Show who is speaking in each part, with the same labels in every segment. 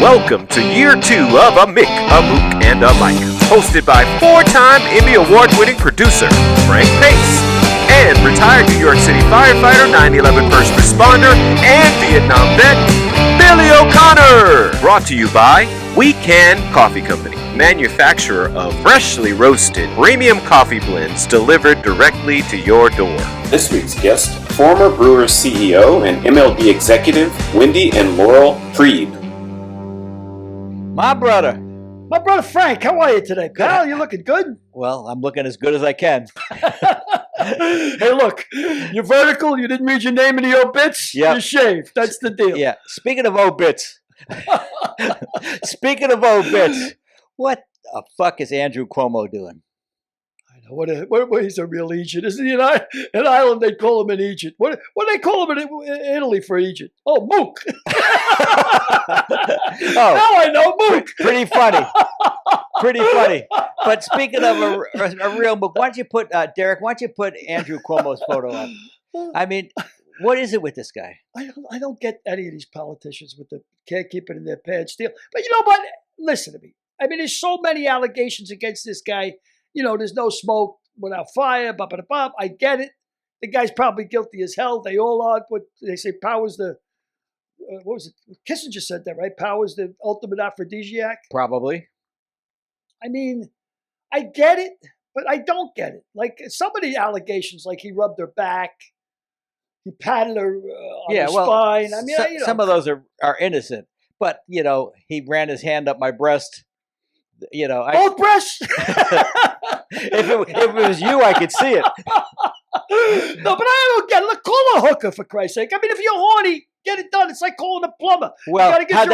Speaker 1: Welcome to year 2 of A Mick, a Mook, and a Mike, hosted by 4-time Emmy Award-winning producer Frank Pace and retired New York City firefighter, 9/11 first responder, and Vietnam vet Billy O'Connor. Brought to you by We Can Coffee Company, manufacturer of freshly roasted premium coffee blends delivered directly to your door.
Speaker 2: This week's guest, former Brewers CEO and MLB executive Wendy and Laurel Prieb.
Speaker 3: My brother
Speaker 4: Frank, how are you today, pal? You looking good?
Speaker 3: Well, I'm looking as good as I can.
Speaker 4: Hey, look, you're vertical. You didn't read your name in the obits.
Speaker 3: Yep.
Speaker 4: You shaved. That's the deal.
Speaker 3: Yeah. Speaking of obits. What the fuck is Andrew Cuomo doing?
Speaker 4: I know. What he's a real Egypt, isn't he? In Ireland, they call him an Egypt. What do they call him in Italy for Egypt? Oh, Mook.
Speaker 3: Oh,
Speaker 4: now I know, Mook.
Speaker 3: Pretty funny. But speaking of a real Mook, why don't you put, Derek, why don't you put Andrew Cuomo's photo up? I mean, what is it with this guy?
Speaker 4: I don't get any of these politicians with the can't keep it in their pants deal. But you know what? Listen to me. I mean, there's so many allegations against this guy. You know, there's no smoke without fire. I get it. The guy's probably guilty as hell. They all are. But they say power's the what was it? Kissinger said that, right? Power's the ultimate aphrodisiac.
Speaker 3: Probably.
Speaker 4: I mean, I get it, but I don't get it. Like some of the allegations, like he rubbed her back, he patted her on the spine. I mean,
Speaker 3: some of those are innocent. But you know, he ran his hand up my breast. You know,
Speaker 4: both breasts.
Speaker 3: If it was you, I could see it.
Speaker 4: No, but I don't get it. Look, call a hooker for Christ's sake. I mean, if you're horny, get it done. It's like calling a plumber.
Speaker 3: Well, how'd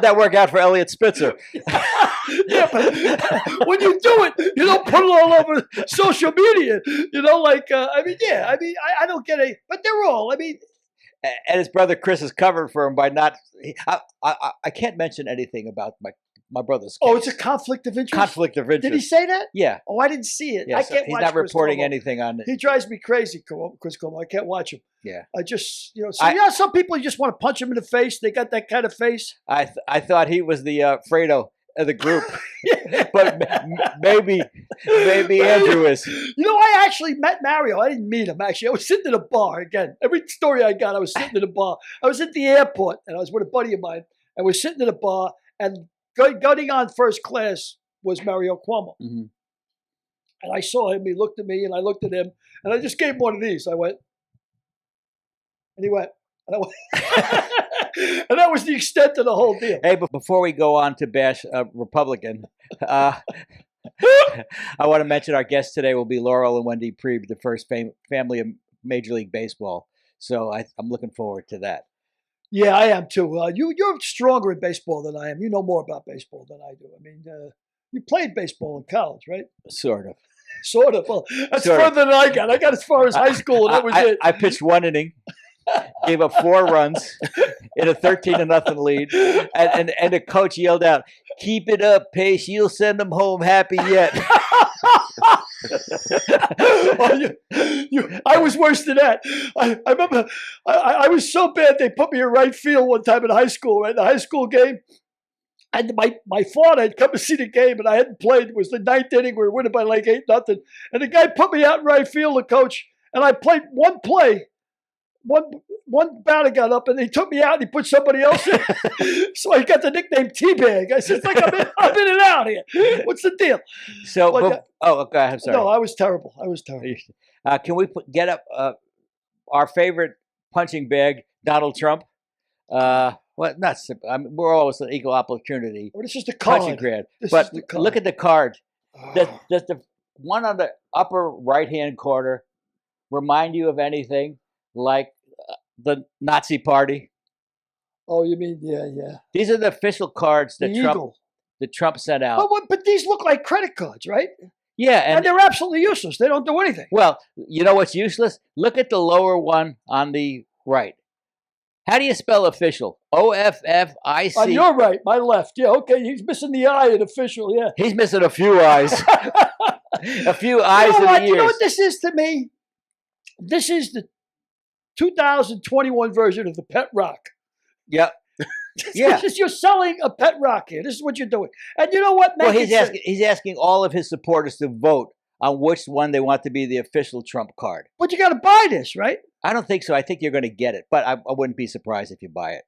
Speaker 3: that work out for Elliot Spitzer?
Speaker 4: Yeah, but when you do it, you don't put it all over social media. You know, like I don't get it. But they're all. I mean.
Speaker 3: And his brother Chris is covered for him by not. I can't mention anything about my brother's case.
Speaker 4: Oh, it's a conflict of interest?
Speaker 3: Conflict of interest.
Speaker 4: Did he say that?
Speaker 3: Yeah.
Speaker 4: Oh, I didn't see it.
Speaker 3: Yeah,
Speaker 4: I can't
Speaker 3: he's
Speaker 4: watch
Speaker 3: not
Speaker 4: Chris
Speaker 3: reporting
Speaker 4: Cuomo.
Speaker 3: anything on it.
Speaker 4: He drives me crazy, Chris Cuomo. I can't watch him.
Speaker 3: Yeah.
Speaker 4: I just, some people you just want to punch him in the face. They got that kind of face.
Speaker 3: I thought he was the Fredo of the group. But maybe Andrew is.
Speaker 4: You know, I actually met Mario. I didn't meet him, actually. I was sitting in a bar. Again, every story I got, I was sitting in a bar. I was at the airport, and I was with a buddy of mine. And we're sitting in a bar, and getting on first class was Mario Cuomo.
Speaker 3: Mm-hmm.
Speaker 4: And I saw him. He looked at me, and I looked at him. And I just gave him one of these. I went. And he went. And I went. And that was the extent of the whole deal.
Speaker 3: Hey, but before we go on to bash Republican, I want to mention our guest today will be Laurel and Wendy Prieb, the first family of Major League Baseball. So I'm looking forward to that.
Speaker 4: Yeah, I am too. You're stronger in baseball than I am. You know more about baseball than I do. I mean, you played baseball in college, right?
Speaker 3: Sort of.
Speaker 4: Sort of. Well, that's further than I got. I got as far as high school, and that was it.
Speaker 3: I pitched 1 inning. Gave up 4 runs in a 13-0 lead, and the coach yelled out, "Keep it up, Pace. You'll send them home happy yet."
Speaker 4: I was worse than that. I remember I was so bad they put me in right field one time in high school, right? The high school game. And my father had come to see the game, and I hadn't played. It was the 9th inning. We were winning by like 8-0. And the guy put me out in right field, the coach, and I played one play. One batter got up and he took me out and he put somebody else in. So I got the nickname Teabag. I said, it's like I'm in and out here. What's the deal?
Speaker 3: So, okay, I'm sorry.
Speaker 4: No, I was terrible.
Speaker 3: Can we get up our favorite punching bag, Donald Trump? Well, not simple. I mean, we're always an equal opportunity.
Speaker 4: Well, it's just a card.
Speaker 3: Punching grad. But look at the card. Does the one on the upper right-hand corner remind you of anything? Like the Nazi Party.
Speaker 4: Oh, you mean yeah.
Speaker 3: These are the official cards that Trump sent out.
Speaker 4: But these look like credit cards, right?
Speaker 3: Yeah,
Speaker 4: and they're absolutely useless. They don't do anything.
Speaker 3: Well, you know what's useless? Look at the lower one on the right. How do you spell official? OFFIC.
Speaker 4: On your right, my left. Yeah, okay. He's missing the I in official. Yeah.
Speaker 3: He's missing a few eyes. A few eyes in the ears.
Speaker 4: You know what this is to me? This is the 2021 version of the Pet Rock.
Speaker 3: Yep. Yeah.
Speaker 4: You're selling a pet rock here. This is what you're doing. And you know what?
Speaker 3: Well, he's asking all of his supporters to vote on which one they want to be the official Trump card.
Speaker 4: But you got to buy this, right?
Speaker 3: I don't think so. I think you're going to get it, but I wouldn't be surprised if you buy it.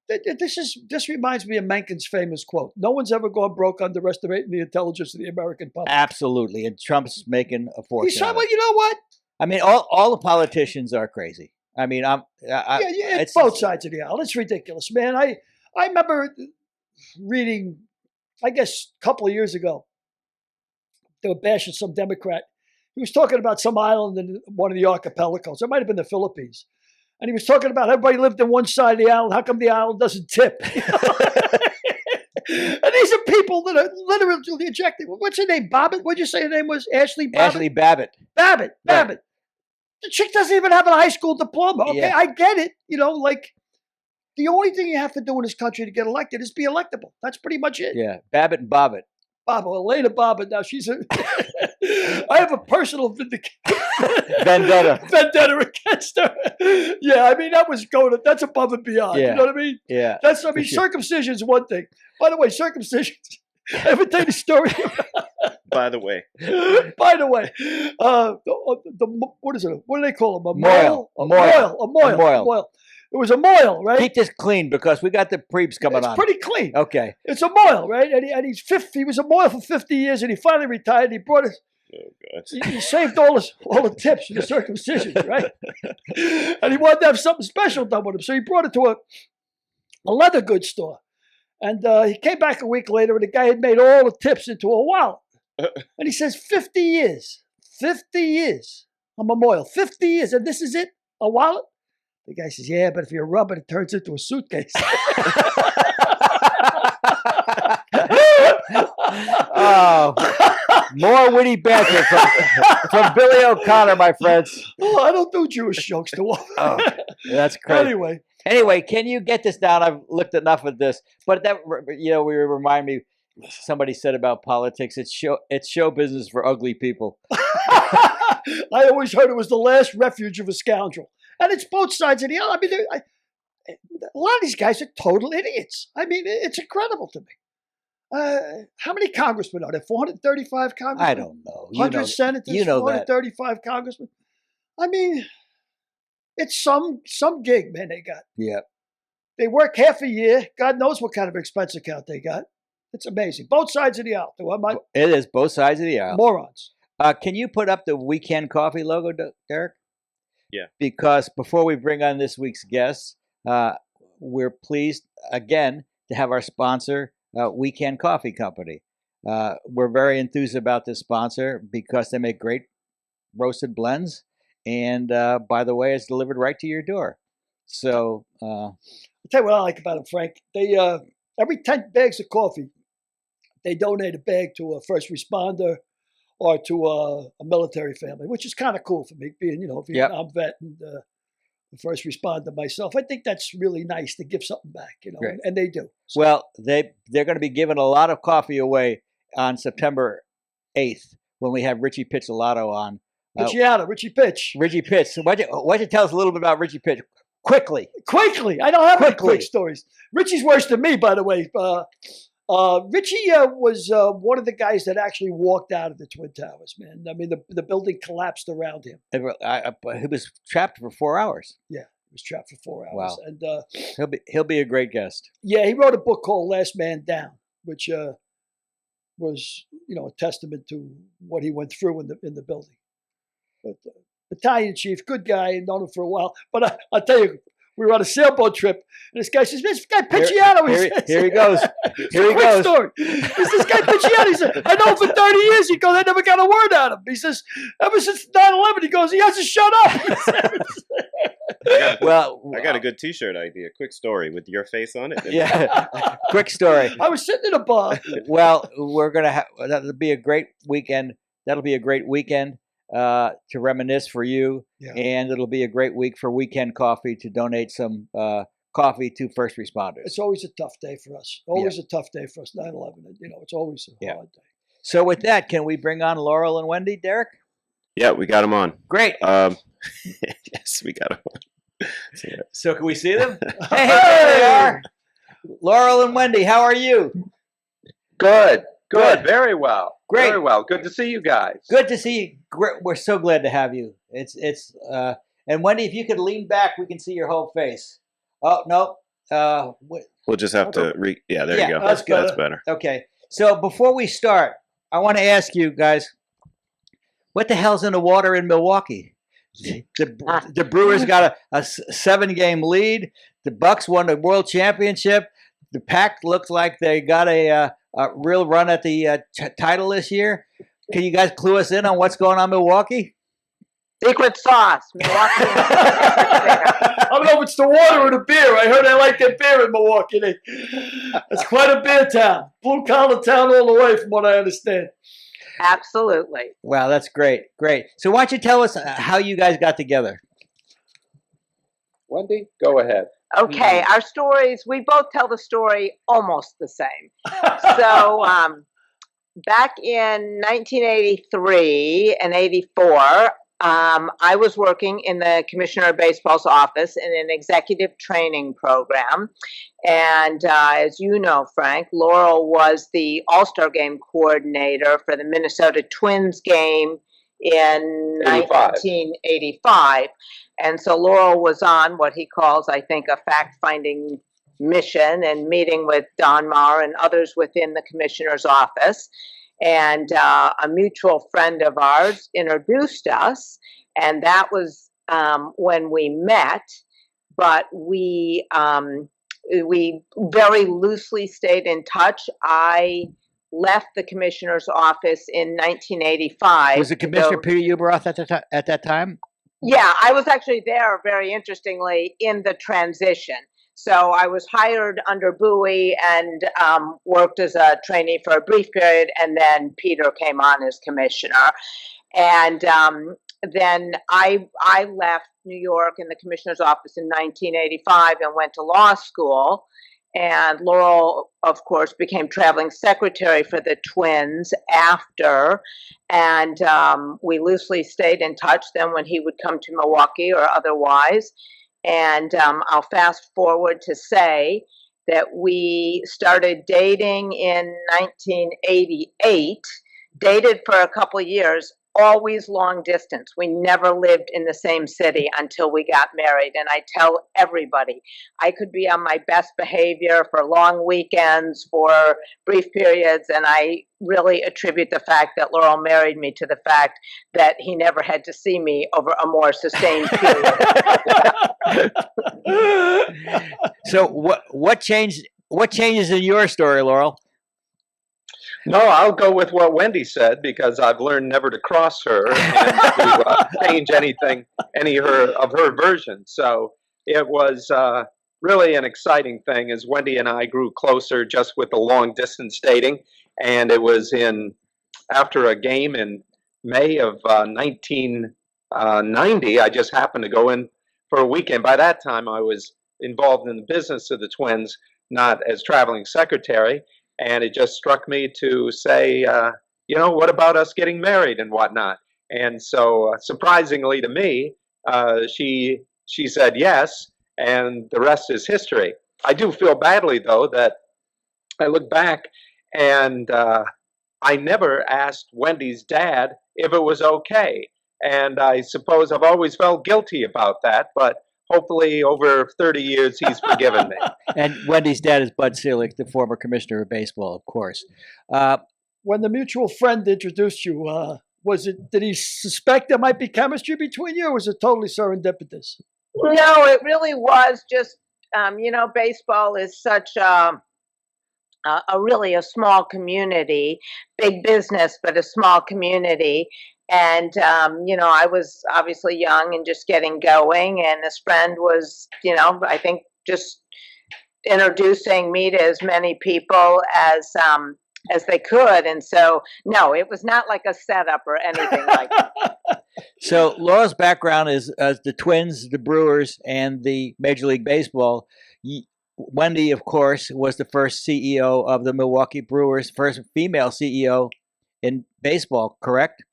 Speaker 4: This reminds me of Menken's famous quote: "No one's ever gone broke underestimating the intelligence of the American public."
Speaker 3: Absolutely, and Trump's making a fortune.
Speaker 4: He's talking about, you know what?
Speaker 3: I mean, all the politicians are crazy. I mean,
Speaker 4: It's both sides of the aisle. It's ridiculous, man. I remember reading, I guess, a couple of years ago, they were bashing some Democrat. He was talking about some island in one of the archipelagos. It might have been the Philippines. And he was talking about everybody lived on one side of the island. How come the island doesn't tip? And these are people that are literally ejected. What's her name? Babbitt? What'd you say her name was? Ashley Babbitt?
Speaker 3: Ashley Babbitt.
Speaker 4: Babbitt.
Speaker 3: Right.
Speaker 4: The chick doesn't even have a high school diploma. Okay,
Speaker 3: Yeah.
Speaker 4: I get it. You know, like, the only thing you have to do in this country to get elected is be electable. That's pretty much it.
Speaker 3: Yeah, Babbitt and Bobbitt.
Speaker 4: Elena Babbitt. Now she's a. I have a personal
Speaker 3: Vendetta
Speaker 4: against her. Yeah, I mean that's above and beyond.
Speaker 3: Yeah.
Speaker 4: You know what I mean?
Speaker 3: Yeah.
Speaker 4: Circumcision is one thing. By the way, circumcision. Ever tell the story?
Speaker 2: By the way,
Speaker 4: what is it? What do they call them? A moil. It was a moil, right?
Speaker 3: Keep this clean because we got the Priebs coming on.
Speaker 4: It's pretty clean.
Speaker 3: Okay.
Speaker 4: It's a moil, right? And he's 50. He was a moil for 50 years, and he finally retired. And he brought it.
Speaker 2: oh god,
Speaker 4: He saved all the tips for the circumcision, right? And he wanted to have something special done with him, so he brought it to a leather goods store. And he came back a week later, and the guy had made all the tips into a wallet. And he says, 50 years, I'm a moil, 50 years, and this is it, a wallet? The guy says, yeah, but if you rub it, it turns into a suitcase.
Speaker 3: Oh, more witty banter from Billy O'Connor, my friends.
Speaker 4: Oh, I don't do Jewish jokes too often.
Speaker 3: Oh, that's crazy. Anyway, can you get this down? I've looked enough at this, but that we remind me. Somebody said about politics, it's show business for ugly people.
Speaker 4: I always heard it was the last refuge of a scoundrel, and it's both sides of the aisle. I mean, a lot of these guys are total idiots. I mean, it's incredible to me. How many congressmen are there? 435 congressmen?
Speaker 3: I don't know.
Speaker 4: 100 senators? 435 congressmen? I mean, it's some gig, man, they got.
Speaker 3: Yeah.
Speaker 4: They work half a year. God knows what kind of expense account they got. It's amazing. Both sides of the aisle.
Speaker 3: It is both sides of the aisle.
Speaker 4: Morons.
Speaker 3: Can you put up the Weekend Coffee logo, Derek?
Speaker 2: Yeah.
Speaker 3: Because before we bring on this week's guest, we're pleased again to have our sponsor, Weekend Coffee Company. We're very enthused about this sponsor because they make great roasted blends, and by the way, it's delivered right to your door. So
Speaker 4: I'll tell you what I like about them, Frank. They every 10 bags of coffee, they donate a bag to a first responder or to a military family, which is kind of cool for me, being, Vietnam vet and a first responder myself. I think that's really nice to give something back, and they do. So.
Speaker 3: Well, they're going to be giving a lot of coffee away on September 8th when we have Richie Pizzolatto on.
Speaker 4: Richie Pitch.
Speaker 3: Richie Pitch. So why don't you tell us a little bit about Richie Pitch? Quickly.
Speaker 4: I don't have any quick stories. Richie's worse than me, by the way. Richie was one of the guys that actually walked out of the Twin Towers, man. I mean, the building collapsed around him.
Speaker 3: He was trapped for 4 hours.
Speaker 4: Yeah, he was trapped for 4 hours.
Speaker 3: Wow.
Speaker 4: And
Speaker 3: he'll be a great guest.
Speaker 4: Yeah, he wrote a book called Last Man Down, which was a testament to what he went through in the building. But battalion chief, good guy, known him for a while. But I'll tell you, we were on a sailboat trip, and this guy says, "This guy Picciano."
Speaker 3: Here he goes. Here he goes.
Speaker 4: Story. This guy Picciano. He said, "I know him for 30 years." He goes, "I never got a word out of him." He says, "Ever since 9/11," he goes, "He hasn't shut up."
Speaker 2: I got a good T-shirt idea. Quick story with your face on it.
Speaker 3: Yeah, quick story.
Speaker 4: I was sitting in a bar.
Speaker 3: Well, we're gonna have that'll be a great weekend. That'll be a great weekend to reminisce for you, and it'll be a great week for Weekend Coffee to donate some coffee to first responders.
Speaker 4: It's always a tough day for us. Always a tough day for us. 9/11. It's always a hard day.
Speaker 3: So with that, can we bring on Laurel and Wendy, Derek?
Speaker 2: Yeah, we got them on.
Speaker 3: Great.
Speaker 2: Yes, we got them on.
Speaker 3: So can we see them? Hey, there they are. Laurel and Wendy, how are you?
Speaker 5: Good.
Speaker 3: Good.
Speaker 5: Very well.
Speaker 3: Great.
Speaker 5: Very well. Good to see you guys.
Speaker 3: Good to see you. We're so glad to have you. And Wendy, if you could lean back, we can see your whole face. Oh no.
Speaker 2: We'll just have to yeah, there you go.
Speaker 3: That's good.
Speaker 2: That's better.
Speaker 3: Okay. So before we start, I want to ask you guys, what the hell's in the water in Milwaukee? The Brewers got a 7-game lead. The Bucks won the World Championship. The Pack looks like they got a real run at the title this year. Can you guys clue us in on what's going on in Milwaukee?
Speaker 6: Secret sauce, Milwaukee.
Speaker 4: I don't know if it's the water or the beer. I heard they like their beer in Milwaukee. It's quite a beer town. Blue collar town all the way, from what I understand.
Speaker 6: Absolutely.
Speaker 3: Wow, that's great. Great. So why don't you tell us how you guys got together?
Speaker 5: Wendy, go ahead.
Speaker 6: Okay, our stories, we both tell the story almost the same. So back in 1983 and 84, I was working in the Commissioner of Baseball's office in an executive training program. And as you know, Frank, Laurel was the All-Star Game coordinator for the Minnesota Twins game in 1985. And so Laurel was on what he calls, I think, a fact-finding mission and meeting with Don Marr and others within the commissioner's office. And a mutual friend of ours introduced us, and that was when we met. But we very loosely stayed in touch. I left the commissioner's office in 1985.
Speaker 3: Was the Commissioner Peter Uberoth at that time?
Speaker 6: Yeah, I was actually there, very interestingly, in the transition. So I was hired under Bowie and worked as a trainee for a brief period, and then Peter came on as commissioner. And then I left New York in the commissioner's office in 1985 and went to law school. And Laurel, of course, became traveling secretary for the Twins after. And we loosely stayed in touch then when he would come to Milwaukee or otherwise. And I'll fast forward to say that we started dating in 1988, dated for a couple of years, always long distance. We never lived in the same city until we got married. And I tell everybody, I could be on my best behavior for long weekends, for brief periods, and I really attribute the fact that Laurel married me to the fact that he never had to see me over a more sustained period.
Speaker 3: So what changes in your story, Laurel?
Speaker 5: No, I'll go with what Wendy said because I've learned never to cross her and to change any of her version. So it was really an exciting thing as Wendy and I grew closer just with the long distance dating. And it was after a game in May of 1990, I just happened to go in for a weekend. By that time, I was involved in the business of the Twins, not as traveling secretary. And it just struck me to say, what about us getting married and whatnot? And so, surprisingly to me, she said yes, and the rest is history. I do feel badly, though, that I look back and I never asked Wendy's dad if it was okay. And I suppose I've always felt guilty about that, but hopefully over 30 years he's forgiven me.
Speaker 3: And Wendy's dad is Bud Selig, the former commissioner of baseball, of course.
Speaker 4: When the mutual friend introduced you, did he suspect there might be chemistry between you, or was it totally serendipitous?
Speaker 6: No, it really was just, baseball is such really a small community, big business, but a small community. And, I was obviously young and just getting going. And this friend was, I think just introducing me to as many people as they could. And so, no, it was not like a setup or anything like that.
Speaker 3: So Laura's background is the Twins, the Brewers, and the Major League Baseball. Wendy, of course, was the first CEO of the Milwaukee Brewers, first female CEO in baseball, correct?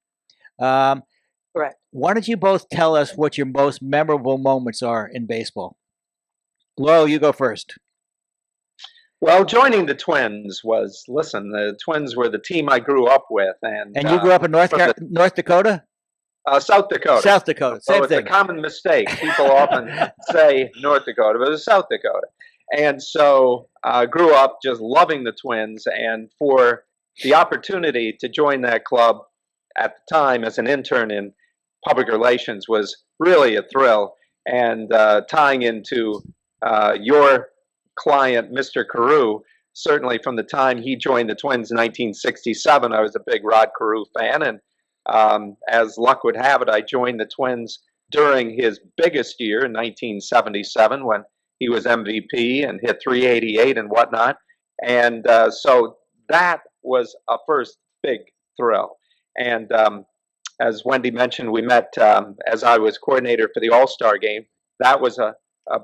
Speaker 6: Correct.
Speaker 3: Why don't you both tell us what your most memorable moments are in baseball? Laurel, you go first.
Speaker 5: Well, joining the Twins was, listen, the Twins were the team I grew up with. And
Speaker 3: you grew up in North
Speaker 5: from
Speaker 3: North Dakota?
Speaker 5: South Dakota.
Speaker 3: South Dakota,
Speaker 5: So
Speaker 3: same
Speaker 5: it's
Speaker 3: thing.
Speaker 5: a common mistake. People often say North Dakota, but it's South Dakota. And so I grew up just loving the Twins, and for the opportunity to join that club at the time as an intern in public relations was really a thrill. And tying into your client, Mr. Carew, certainly from the time he joined the Twins in 1967, I was a big Rod Carew fan. And as luck would have it, I joined the Twins during his biggest year in 1977 when he was MVP and hit 388 and whatnot. And so that was a first big thrill. And as Wendy mentioned, we met as I was coordinator for the All-Star game. That was a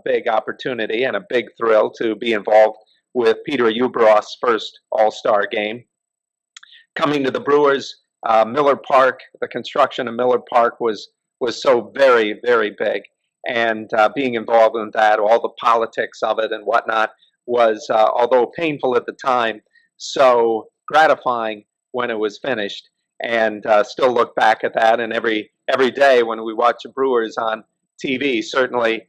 Speaker 5: big opportunity and a big thrill to be involved with Peter Ueberroth's first All-Star game. Coming to the Brewers, Miller Park, the construction of Miller Park was so very, very big. And being involved in that, all the politics of it and whatnot was, although painful at the time, so gratifying when it was finished. And still look back at that. And every day when we watch the Brewers on TV, certainly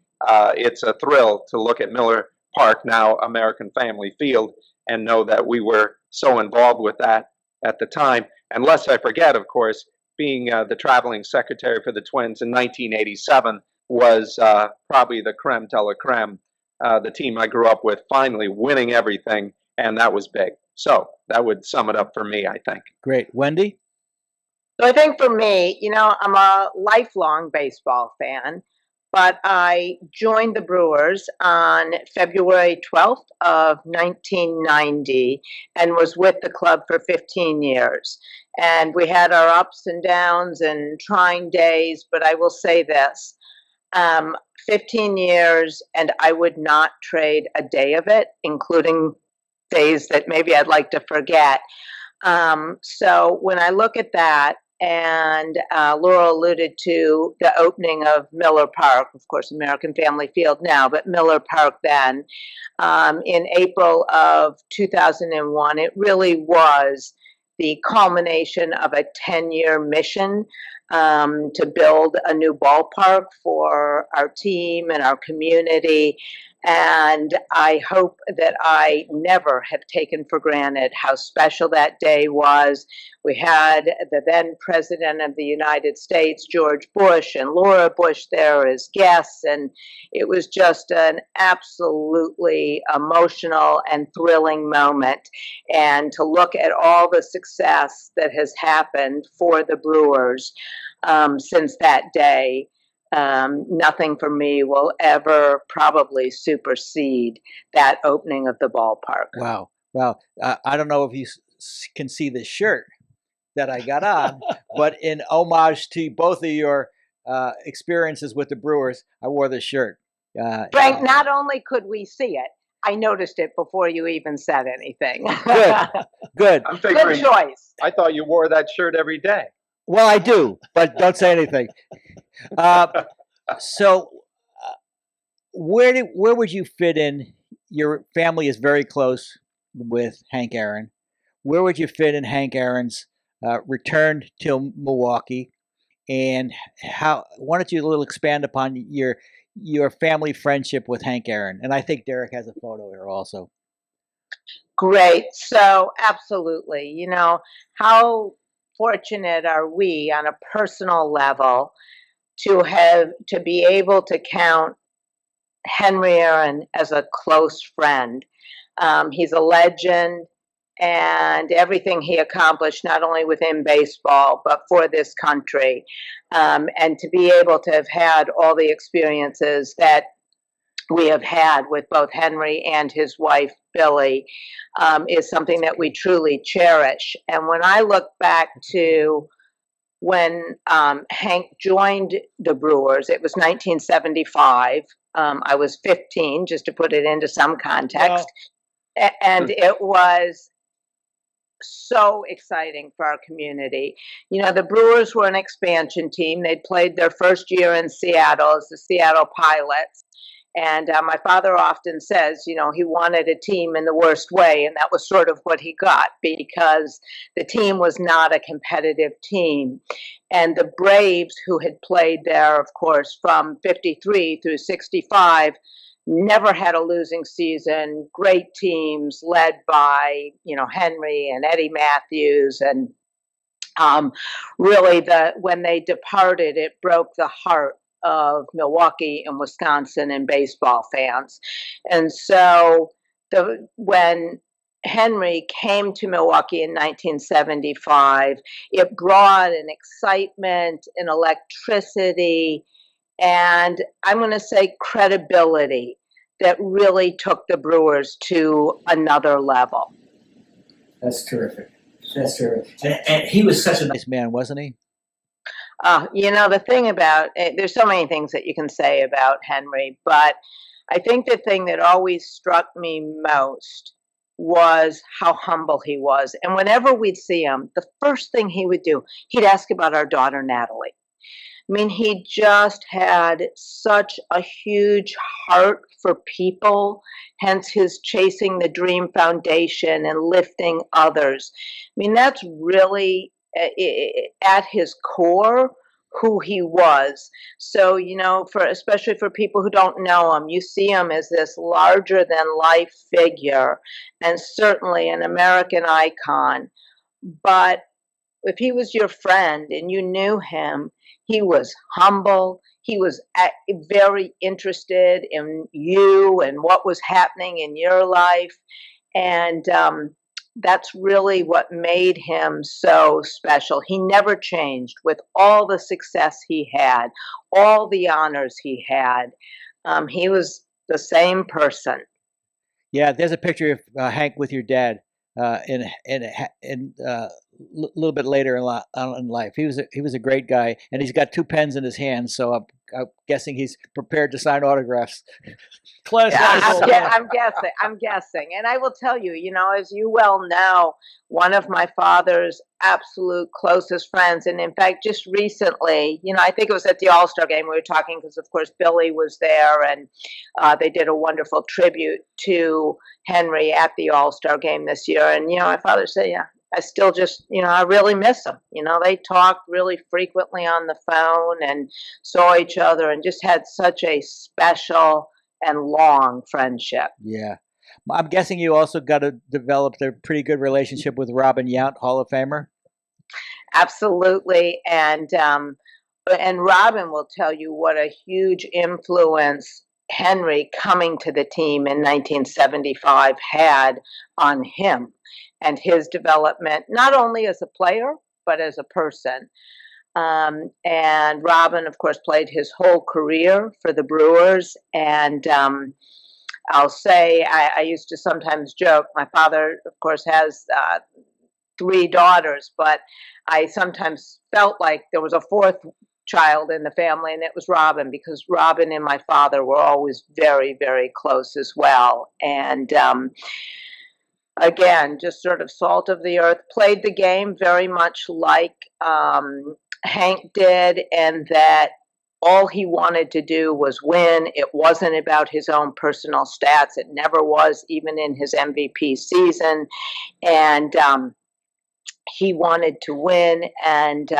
Speaker 5: it's a thrill to look at Miller Park, now American Family Field, and know that we were so involved with that at the time. And lest I forget, of course, being the traveling secretary for the Twins in 1987 was probably the creme de la creme, the team I grew up with finally winning everything, and that was big. So that would sum it up for me, I think.
Speaker 3: Great. Wendy?
Speaker 6: So I think for me, I'm a lifelong baseball fan, but I joined the Brewers on February 12th of 1990 and was with the club for 15 years. And we had our ups and downs and trying days, but I will say this, 15 years, and I would not trade a day of it, including days that maybe I'd like to forget. So when I look at that, and Laurel alluded to the opening of Miller Park, of course, American Family Field now, but Miller Park then, in April of 2001, it really was the culmination of a 10-year mission to build a new ballpark for our team and our community. And I hope that I never have taken for granted how special that day was. We had the then President of the United States, George Bush, and Laura Bush there as guests. And it was just an absolutely emotional and thrilling moment. And to look at all the success that has happened for the Brewers since that day, nothing for me will ever probably supersede that opening of the ballpark.
Speaker 3: Wow. Wow. I don't know if you can see the shirt that I got on, but in homage to both of your experiences with the Brewers, I wore this shirt.
Speaker 6: Frank, not only could we see it, I noticed it before you even said anything.
Speaker 3: Good.
Speaker 5: I'm figuring,
Speaker 6: Good choice.
Speaker 5: I thought you wore that shirt every day.
Speaker 3: Well, I do, but don't say anything. So, where would you fit in? Your family is very close with Hank Aaron. Where would you fit in Hank Aaron's return to Milwaukee, and how? Why don't you a little expand upon your family friendship with Hank Aaron? And I think Derek has a photo here also.
Speaker 6: Great. So, absolutely. How fortunate are we on a personal level to be able to count Henry Aaron as a close friend. He's a legend, and everything he accomplished, not only within baseball, but for this country. And to be able to have had all the experiences that we have had with both Henry and his wife, Billy, is something that we truly cherish. And when I look back to when Hank joined the Brewers, it was 1975. I was 15, just to put it into some context. Wow. And it was so exciting for our community. The Brewers were an expansion team. They'd played their first year in Seattle as the Seattle Pilots. And my father often says, you know, he wanted a team in the worst way, and that was sort of what he got, because the team was not a competitive team. And the Braves, who had played there, of course, from 53 through 65, never had a losing season. Great teams led by, you know, Henry and Eddie Matthews, and really, when they departed, it broke the heart of Milwaukee and Wisconsin and baseball fans. And so when Henry came to Milwaukee in 1975, it brought an excitement, an electricity, and I'm going to say credibility that really took the Brewers to another level.
Speaker 7: That's terrific. That's terrific. And he was such a
Speaker 3: Nice man, wasn't he?
Speaker 6: You know, the thing about there's so many things that you can say about Henry, but I think the thing that always struck me most was how humble he was. And whenever we'd see him, the first thing he would do, he'd ask about our daughter, Natalie. I mean, he just had such a huge heart for people, hence his Chasing the Dream Foundation and lifting others. I mean, that's really at his core who he was. So, you know, especially for people who don't know him, you see him as this larger than life figure, and certainly an American icon. But if he was your friend and you knew him, he was humble. He was very interested in you and what was happening in your life. And that's really what made him so special. He never changed with all the success he had, all the honors he had. He was the same person.
Speaker 3: Yeah, there's a picture of Hank with your dad in little bit later in life. He was a great guy, and he's got two pens in his hands, so I'm guessing he's prepared to sign autographs.
Speaker 4: Class
Speaker 6: Yeah, I'm guessing. And I will tell you, you know, as you well know, one of my father's absolute closest friends, and in fact, just recently, you know, I think it was at the All-Star game we were talking, because of course Billy was there, and they did a wonderful tribute to Henry at the All-Star game this year. And, you know, my father said, yeah, I still just, you know, I really miss them. You know, they talked really frequently on the phone and saw each other and just had such a special and long friendship.
Speaker 3: Yeah. I'm guessing you also got to develop a pretty good relationship with Robin Yount, Hall of Famer.
Speaker 6: Absolutely. And Robin will tell you what a huge influence Henry coming to the team in 1975 had on him and his development, not only as a player, but as a person. And Robin, of course, played his whole career for the Brewers. And I'll say, I used to sometimes joke, my father, of course, has 3 daughters, but I sometimes felt like there was a 4th child in the family, and it was Robin, because Robin and my father were always very, very close as well. And again, just sort of salt of the earth, played the game very much like Hank did, and that all he wanted to do was win. It wasn't about his own personal stats. It never was, even in his MVP season. And he wanted to win, and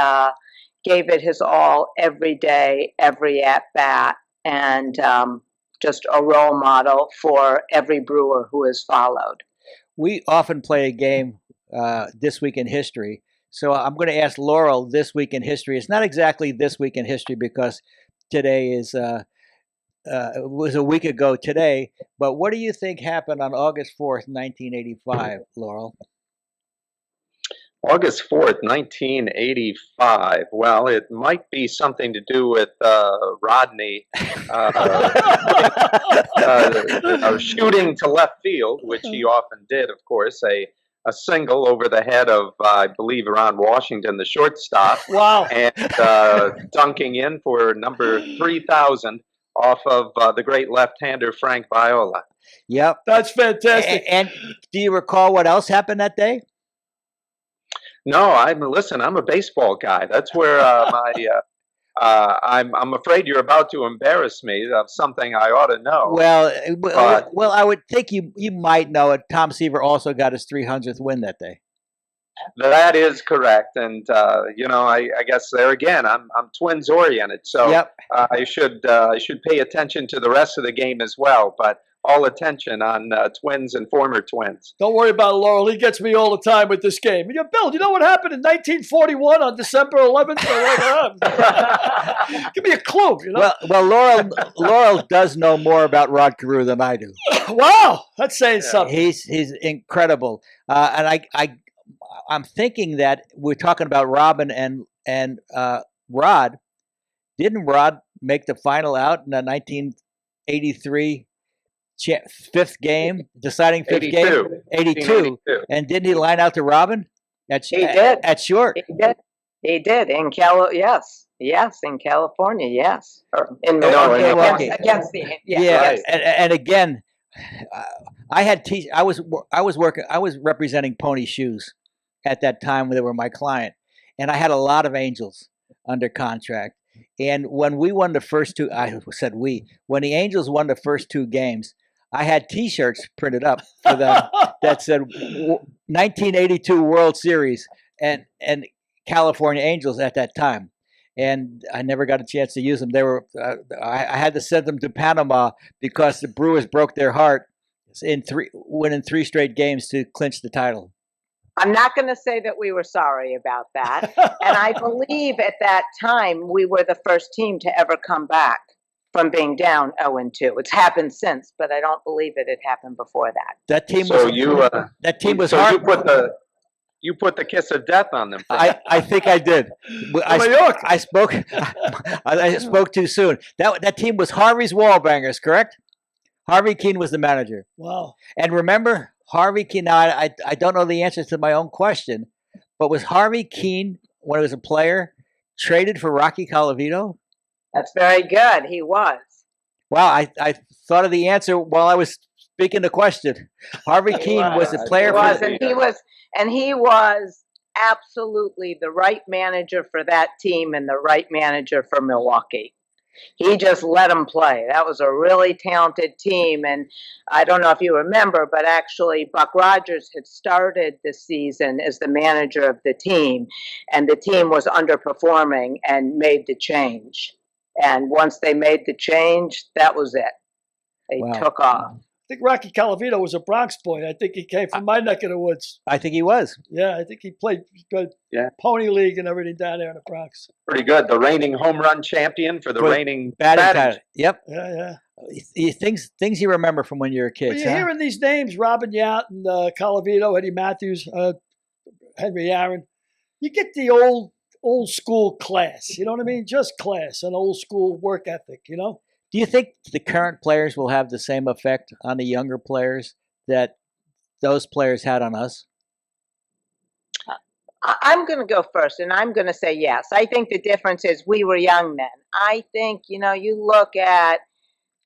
Speaker 6: gave it his all every day, every at-bat, and just a role model for every Brewer who has followed.
Speaker 3: We often play a game, This Week in History. So I'm going to ask Laurel, This Week in History. It's not exactly This Week in History because today is it was a week ago today. But what do you think happened on August 4th, 1985, Laurel?
Speaker 5: August 4th, 1985. Well, it might be something to do with Rodney shooting to left field, which he often did, of course, a single over the head of, I believe, Ron Washington, the shortstop.
Speaker 4: Wow.
Speaker 5: And dunking in for number 3,000 off of the great left-hander Frank Viola.
Speaker 3: Yep.
Speaker 4: That's fantastic.
Speaker 3: And do you recall what else happened that day?
Speaker 5: No, I'm a baseball guy. That's where I'm afraid you're about to embarrass me of something I ought to know.
Speaker 3: Well, I would think you might know it. Tom Seaver also got his 300th win that day.
Speaker 5: That is correct, and I guess there again, I'm Twins oriented, so
Speaker 3: Yep.
Speaker 5: I should pay attention to the rest of the game as well. But all attention on Twins and former Twins.
Speaker 4: Don't worry about it, Laurel. He gets me all the time with this game. Bill, you know what happened in 1941 on December 11th? Give me a clue.
Speaker 3: Well, Laurel does know more about Rod Carew than I do.
Speaker 4: Wow, that's saying something.
Speaker 3: He's incredible, and I'm thinking that we're talking about Robin and Rod. Didn't Rod make the final out in the 1983 fifth game, deciding fifth
Speaker 5: 82.
Speaker 3: game? 82. And didn't he line out to Robin?
Speaker 6: He did.
Speaker 3: At short.
Speaker 6: He did in yes, in California, yes, or in
Speaker 3: Milwaukee.
Speaker 6: against the
Speaker 3: Right. And again, I was representing Pony Shoes at that time when they were my client, and I had a lot of Angels under contract. And when we won the first two, when the Angels won the first two games, I had T-shirts printed up for them that said 1982 World Series and California Angels at that time. And I never got a chance to use them. They were I had to send them to Panama because the Brewers broke their heart winning 3 straight games to clinch the title.
Speaker 6: I'm not going to say that we were sorry about that. And I believe at that time we were the first team to ever come back from being down 0-2. It's happened since, but I don't believe it had happened before that.
Speaker 3: That team was
Speaker 5: so
Speaker 3: hard.
Speaker 5: You put the kiss of death on them.
Speaker 3: I think I did. I spoke too soon. That team was Harvey's Wallbangers, correct? Harvey Keene was the manager.
Speaker 4: Wow.
Speaker 3: And remember, Harvey Keene, now I don't know the answer to my own question, but was Harvey Keene, when he was a player, traded for Rocky Colavito?
Speaker 6: That's very good. He was.
Speaker 3: Wow, I thought of the answer while I was speaking the question. Harvey Keene was a player.
Speaker 6: He was absolutely the right manager for that team and the right manager for Milwaukee. He just let them play. That was a really talented team. And I don't know if you remember, but actually Buck Rogers had started the season as the manager of the team, and the team was underperforming and made the change. And once they made the change, that was it. They took off.
Speaker 4: I think Rocky Colavito was a Bronx boy. I think he came from my neck of the woods.
Speaker 3: I think he was.
Speaker 4: Yeah, I think he played good Pony League and everything down there in the Bronx.
Speaker 5: Pretty good. The reigning home run champion for the reigning
Speaker 3: batting title. Yep.
Speaker 4: Yeah.
Speaker 3: Things you remember from when you were a kid.
Speaker 4: Well, you're hearing these names, Robin Yount and Colavito, Eddie Matthews, Henry Aaron. You get the old school class. You know what I mean? Just class, an old school work ethic, you know?
Speaker 3: Do you think the current players will have the same effect on the younger players that those players had on us?
Speaker 6: I'm going to go first, and I'm going to say yes. I think the difference is we were young then. I think, you look at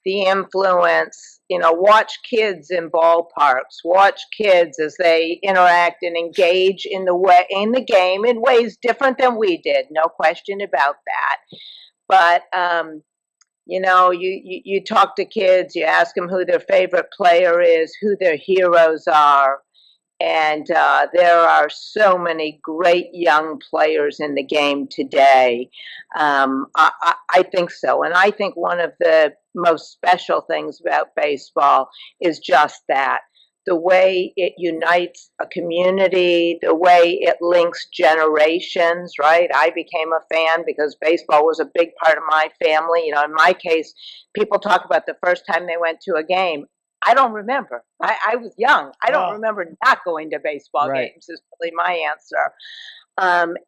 Speaker 6: the influence, watch kids in ballparks, watch kids as they interact and engage in the game in ways different than we did. No question about that. But, you talk to kids, you ask them who their favorite player is, who their heroes are. And there are so many great young players in the game today. I think so. And I think one of the most special things about baseball is just that. The way it unites a community, the way it links generations, right? I became a fan because baseball was a big part of my family. In my case, people talk about the first time they went to a game. I don't remember. I was young. I don't remember not going to baseball games is really my answer.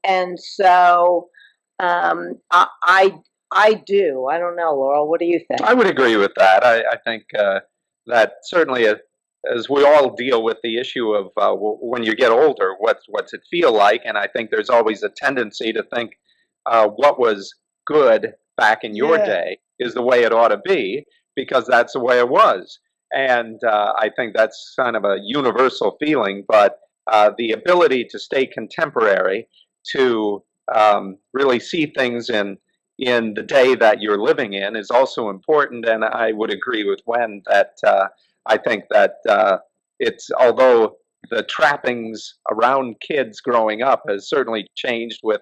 Speaker 6: And so I do. I don't know, Laurel. What do you think?
Speaker 5: I would agree with that. I think that certainly, as we all deal with the issue of when you get older, what's it feel like? And I think there's always a tendency to think what was good back in your day is the way it ought to be, because that's the way it was. And I think that's kind of a universal feeling, but the ability to stay contemporary, to really see things in in the day that you're living in is also important. And I would agree with Wen that I think that it's, although the trappings around kids growing up has certainly changed with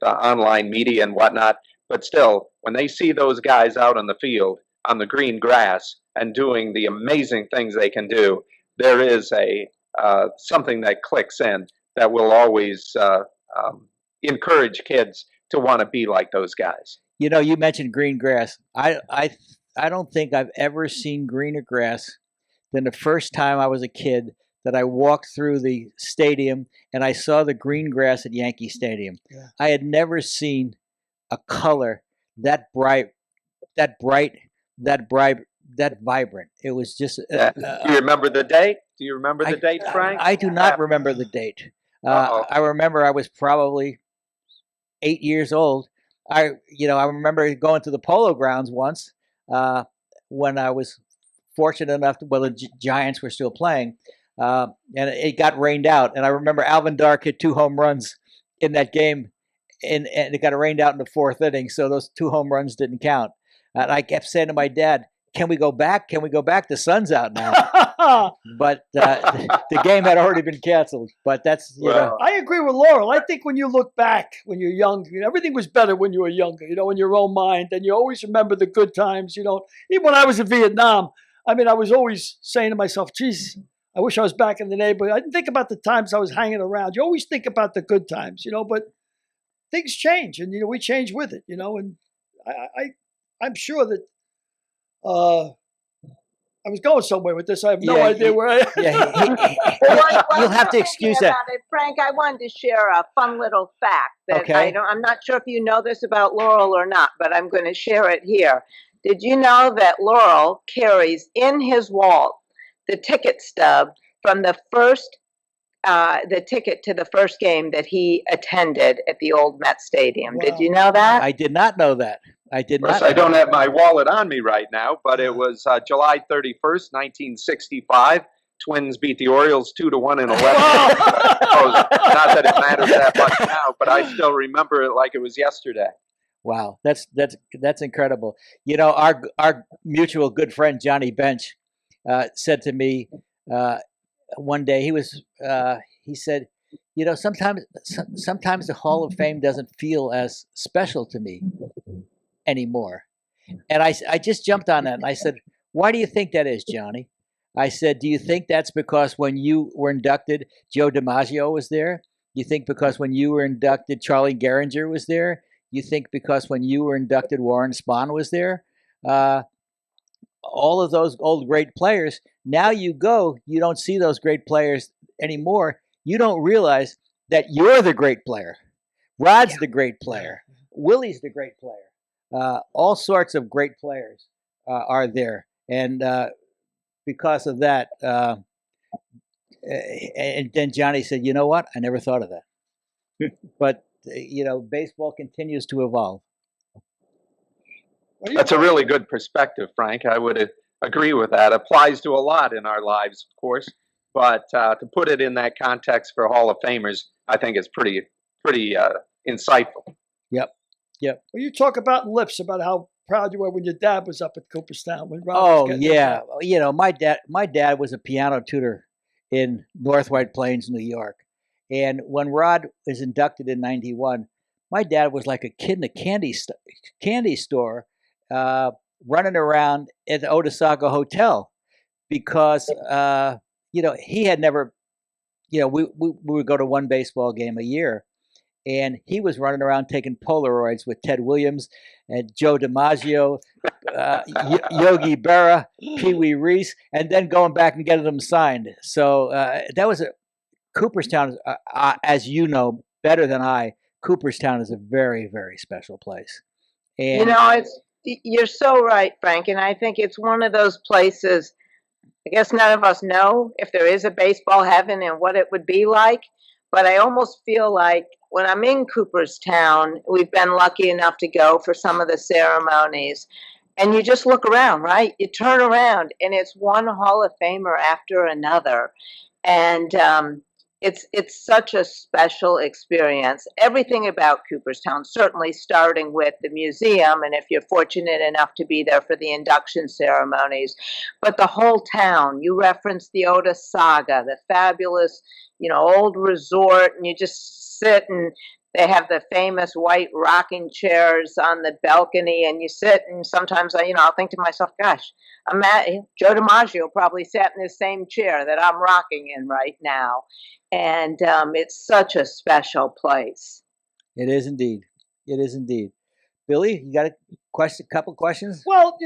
Speaker 5: online media and whatnot, but still, when they see those guys out on the field, on the green grass, and doing the amazing things they can do, there is a something that clicks in that will always encourage kids to want to be like those guys.
Speaker 3: You know, you mentioned green grass. I don't think I've ever seen greener grass than the first time I was a kid that I walked through the stadium and I saw the green grass at Yankee Stadium.
Speaker 4: Yeah.
Speaker 3: I had never seen a color that bright, that vibrant. It was just.
Speaker 5: Do you remember the date? Do you remember the date, Frank?
Speaker 3: I do not remember the date. I remember I was probably 8 years old. I remember going to the Polo Grounds once when I was fortunate enough to, well, the Giants were still playing, and it got rained out. And I remember Alvin Dark hit 2 home runs in that game, and it got rained out in the 4th inning, so those 2 home runs didn't count. And I kept saying to my dad, "Can we go back? Can we go back? The sun's out now." But the game had already been canceled. But that's, you know.
Speaker 4: I agree with Laurel. I think when you look back, when you're young, everything was better when you were younger, in your own mind. And you always remember the good times, Even when I was in Vietnam, I was always saying to myself, geez, I wish I was back in the neighborhood. I didn't think about the times I was hanging around. You always think about the good times, but things change. And, we change with it, And I'm sure that I was going somewhere with this. I have no idea where I am.
Speaker 3: You'll have to excuse that.
Speaker 6: Frank, I wanted to share a fun little fact that I'm not sure if you know this about Laurel or not, but I'm going to share it here. Did you know that Laurel carries in his wallet the ticket stub from the ticket to the first game that he attended at the old Met Stadium? Wow. Did you know that?
Speaker 3: I did not know that. I did not.
Speaker 5: I don't have my wallet on me right now, but it was July 31st, 1965. Twins beat the Orioles 2-1 in 11. Not that it matters that much now, but I still remember it like it was yesterday.
Speaker 3: Wow, that's incredible. Our mutual good friend Johnny Bench said to me one day, he said, sometimes the Hall of Fame doesn't feel as special to me anymore. And I just jumped on that and I said, why do you think that is, Johnny? I said, do you think that's because when you were inducted, Joe DiMaggio was there? You think because when you were inducted, Charlie Gehringer was there? You think because when you were inducted, Warren Spahn was there? All of those old great players. Now you go, you don't see those great players anymore. You don't realize that you're the great player. Rod's the great player. Willie's the great player. All sorts of great players are there. And because of that, and then Johnny said, you know what? I never thought of that. But, baseball continues to evolve.
Speaker 5: That's a really good perspective, Frank. I would agree with that. Applies to a lot in our lives, of course. But to put it in that context for Hall of Famers, I think is pretty insightful.
Speaker 3: Yep.
Speaker 4: Well, you talk about lips, about how proud you were when your dad was up at Cooperstown. When Rod was
Speaker 3: my dad was a piano tutor in North White Plains, New York. And when Rod was inducted in '91, my dad was like a kid in a candy store running around at the Otisaka Hotel because, he had never, we would go to one baseball game a year. And he was running around taking Polaroids with Ted Williams and Joe DiMaggio, Yogi Berra, Pee Wee Reese, and then going back and getting them signed. So that was Cooperstown, as you know better than I, Cooperstown is a very, very special place. And
Speaker 6: you're so right, Frank. And I think it's one of those places, I guess none of us know if there is a baseball heaven and what it would be like. But I almost feel like when I'm in Cooperstown, we've been lucky enough to go for some of the ceremonies. And you just look around, right? You turn around and it's one Hall of Famer after another. And it's such a special experience. Everything about Cooperstown, certainly starting with the museum, and if you're fortunate enough to be there for the induction ceremonies, but the whole town. You referenced the Otis Saga, the fabulous, old resort, and you just sit and they have the famous white rocking chairs on the balcony, and you sit, and sometimes I'll think to myself, gosh, Joe DiMaggio probably sat in the same chair that I'm rocking in right now. And it's such a special place.
Speaker 3: It is indeed. It is indeed. Billy, you got a couple questions?
Speaker 4: Well,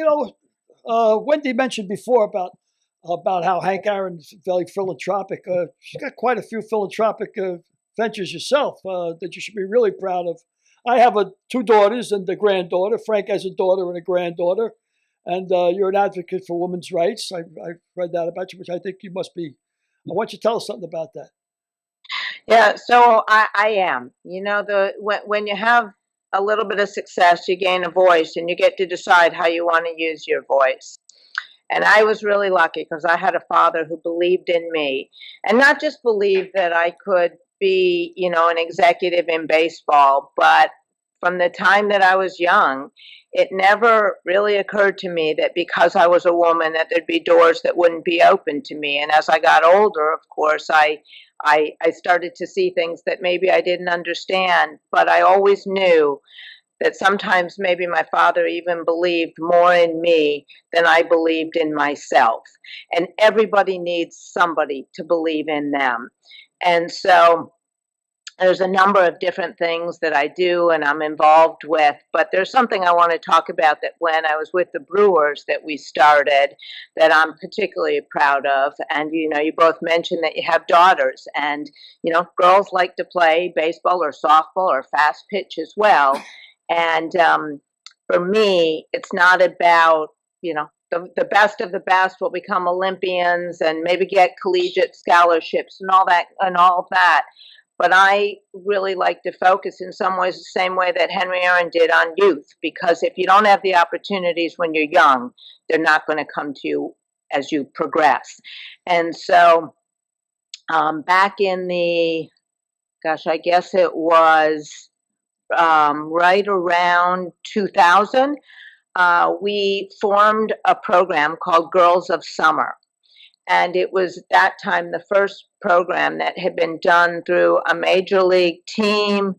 Speaker 4: Wendy mentioned before about how Hank Aaron's very philanthropic. She's got quite a few philanthropic ventures yourself that you should be really proud of. I have two daughters and a granddaughter. Frank has a daughter and a granddaughter. And you're an advocate for women's rights. I've read that about you, which I think you must be. I want you to tell us something about that.
Speaker 6: Yeah, so I am. When you have a little bit of success, you gain a voice, and you get to decide how you want to use your voice. And I was really lucky because I had a father who believed in me, and not just believed that I could be, an executive in baseball, but from the time that I was young, it never really occurred to me that because I was a woman that there'd be doors that wouldn't be open to me. And as I got older, of course, I started to see things that maybe I didn't understand, but I always knew that sometimes maybe my father even believed more in me than I believed in myself. And everybody needs somebody to believe in them. And so there's a number of different things that I do and I'm involved with, but there's something I want to talk about that when I was with the Brewers that we started that I'm particularly proud of. And, you both mentioned that you have daughters and, girls like to play baseball or softball or fast pitch as well. And for me, it's not about, the best of the best will become Olympians and maybe get collegiate scholarships and all that. But I really like to focus in some ways the same way that Henry Aaron did on youth, because if you don't have the opportunities when you're young, they're not going to come to you as you progress. And so back in I guess it was right around 2000, we formed a program called Girls of Summer. And it was that time the first program that had been done through a major league team,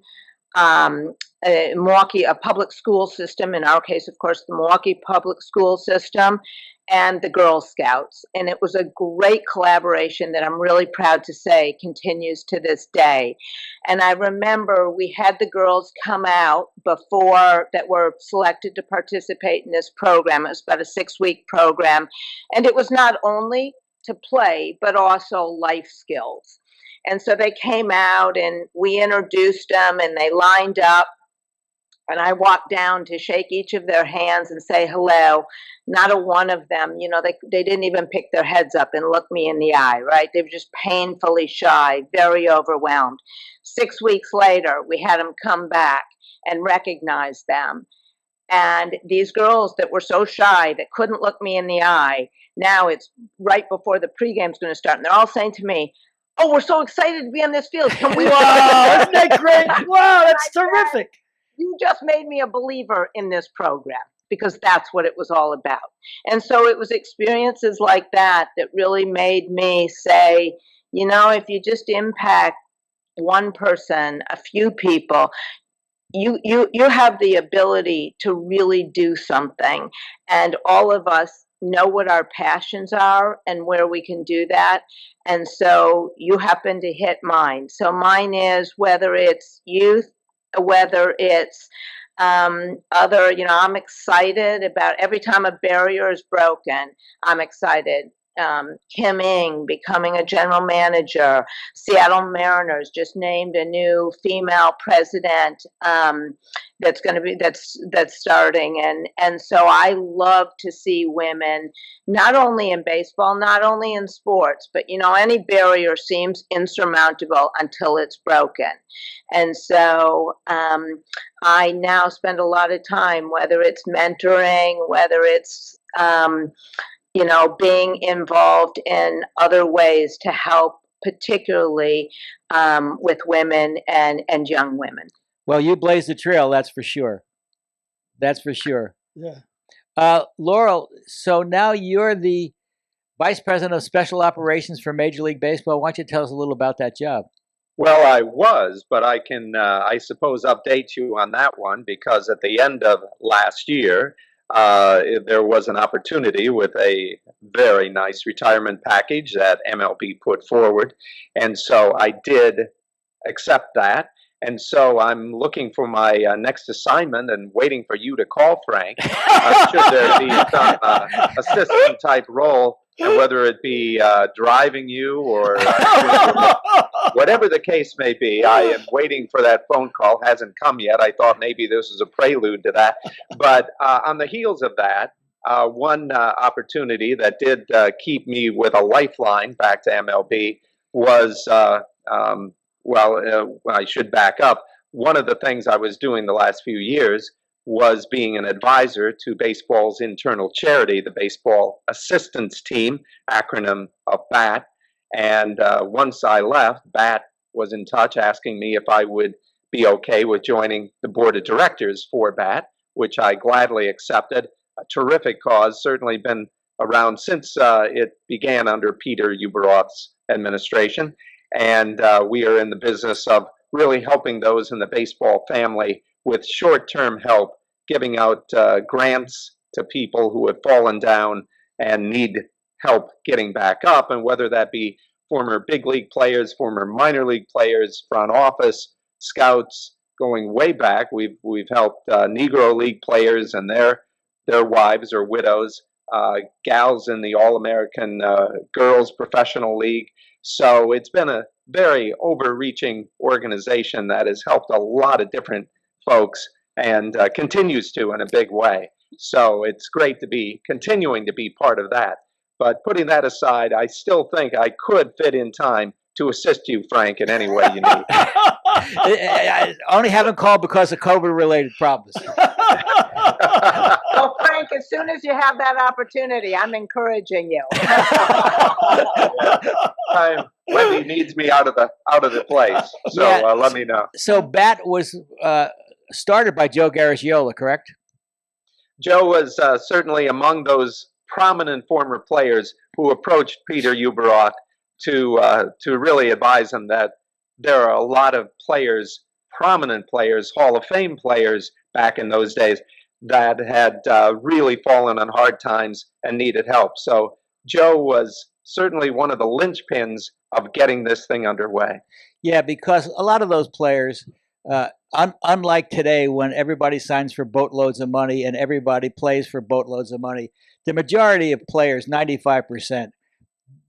Speaker 6: Milwaukee, a public school system, in our case, of course, the Milwaukee public school system, and the Girl Scouts. And it was a great collaboration that I'm really proud to say continues to this day. And I remember we had the girls come out before that were selected to participate in this program. It was about a 6-week program. And it was not only to play, but also life skills. And so they came out and we introduced them and they lined up. And I walked down to shake each of their hands and say hello. Not a one of them, they didn't even pick their heads up and look me in the eye, right? They were just painfully shy, very overwhelmed. 6 weeks later, we had them come back and recognize them. And these girls that were so shy that couldn't look me in the eye, now it's right before the pregame's going to start. And they're all saying to me, "Oh, we're so excited to be on this field. Can we?"
Speaker 4: Wow, isn't that great? Wow, that's terrific.
Speaker 6: You just made me a believer in this program because that's what it was all about. And so it was experiences like that that really made me say, if you just impact one person, a few people, you have the ability to really do something. And all of us know what our passions are and where we can do that. And so you happen to hit mine. So mine is whether it's youth, whether it's other, I'm excited about every time a barrier is broken. I'm excited. Kim Ng becoming a general manager. Seattle Mariners just named a new female president that's starting, and so I love to see women not only in baseball, not only in sports, but any barrier seems insurmountable until it's broken, and so I now spend a lot of time, whether it's mentoring, whether it's being involved in other ways to help particularly with women and young women.
Speaker 3: Well, you blazed the trail, that's for sure. That's for sure.
Speaker 4: Yeah.
Speaker 3: Laurel, so now you're the Vice President of Special Operations for Major League Baseball. Why don't you tell us a little about that job?
Speaker 5: Well, I was, but I can, I suppose, update you on that one because at the end of last year, there was an opportunity with a very nice retirement package that MLB put forward. And so I did accept that. And so I'm looking for my next assignment and waiting for you to call, Frank, should there be some assistant type role, and whether it be driving you or whatever the case may be. I am waiting for that phone call. Hasn't come yet. I thought maybe this was a prelude to that. But on the heels of that, one opportunity that did keep me with a lifeline back to MLB was I should back up. One of the things I was doing the last few years was being an advisor to baseball's internal charity, the Baseball Assistance Team, acronym of BAT. And once I left, BAT was in touch asking me if I would be okay with joining the board of directors for BAT, which I gladly accepted. A terrific cause, certainly been around since it began under Peter Uberoth's administration. And we are in the business of really helping those in the baseball family with short-term help, giving out grants to people who have fallen down and need help getting back up, and whether that be former big league players, former minor league players, front office, scouts, going way back. We've helped Negro league players and their wives or widows, gals in the All-American Girls Professional League. So it's been a very overreaching organization that has helped a lot of different folks and continues to in a big way. So it's great to be continuing to be part of that. But putting that aside, I still think I could fit in time to assist you, Frank, in any way you need.
Speaker 3: I only haven't called because of COVID-related problems.
Speaker 6: Well, Frank, as soon as you have that opportunity, I'm encouraging you.
Speaker 5: Wendy needs me out of the place, so
Speaker 3: Yeah.
Speaker 5: let me know.
Speaker 3: So BAT was started by Joe Garagiola, correct?
Speaker 5: Joe was certainly among those prominent former players who approached Peter Uberoth to really advise him that there are a lot of players, prominent players, Hall of Fame players back in those days that had really fallen on hard times and needed help. So Joe was certainly one of the linchpins of getting this thing underway.
Speaker 3: Yeah, because a lot of those players, unlike today when everybody signs for boatloads of money and everybody plays for boatloads of money, the majority of players, 95%,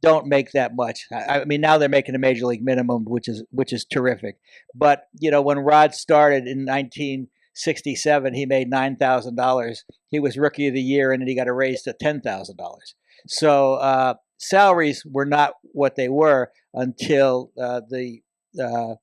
Speaker 3: don't make that much. I mean, now they're making a major league minimum, which is terrific. But you know, when Rod started in 1967, he made $9,000. He was Rookie of the Year, and then he got a raise to $10,000. So salaries were not what they were until
Speaker 4: Kurt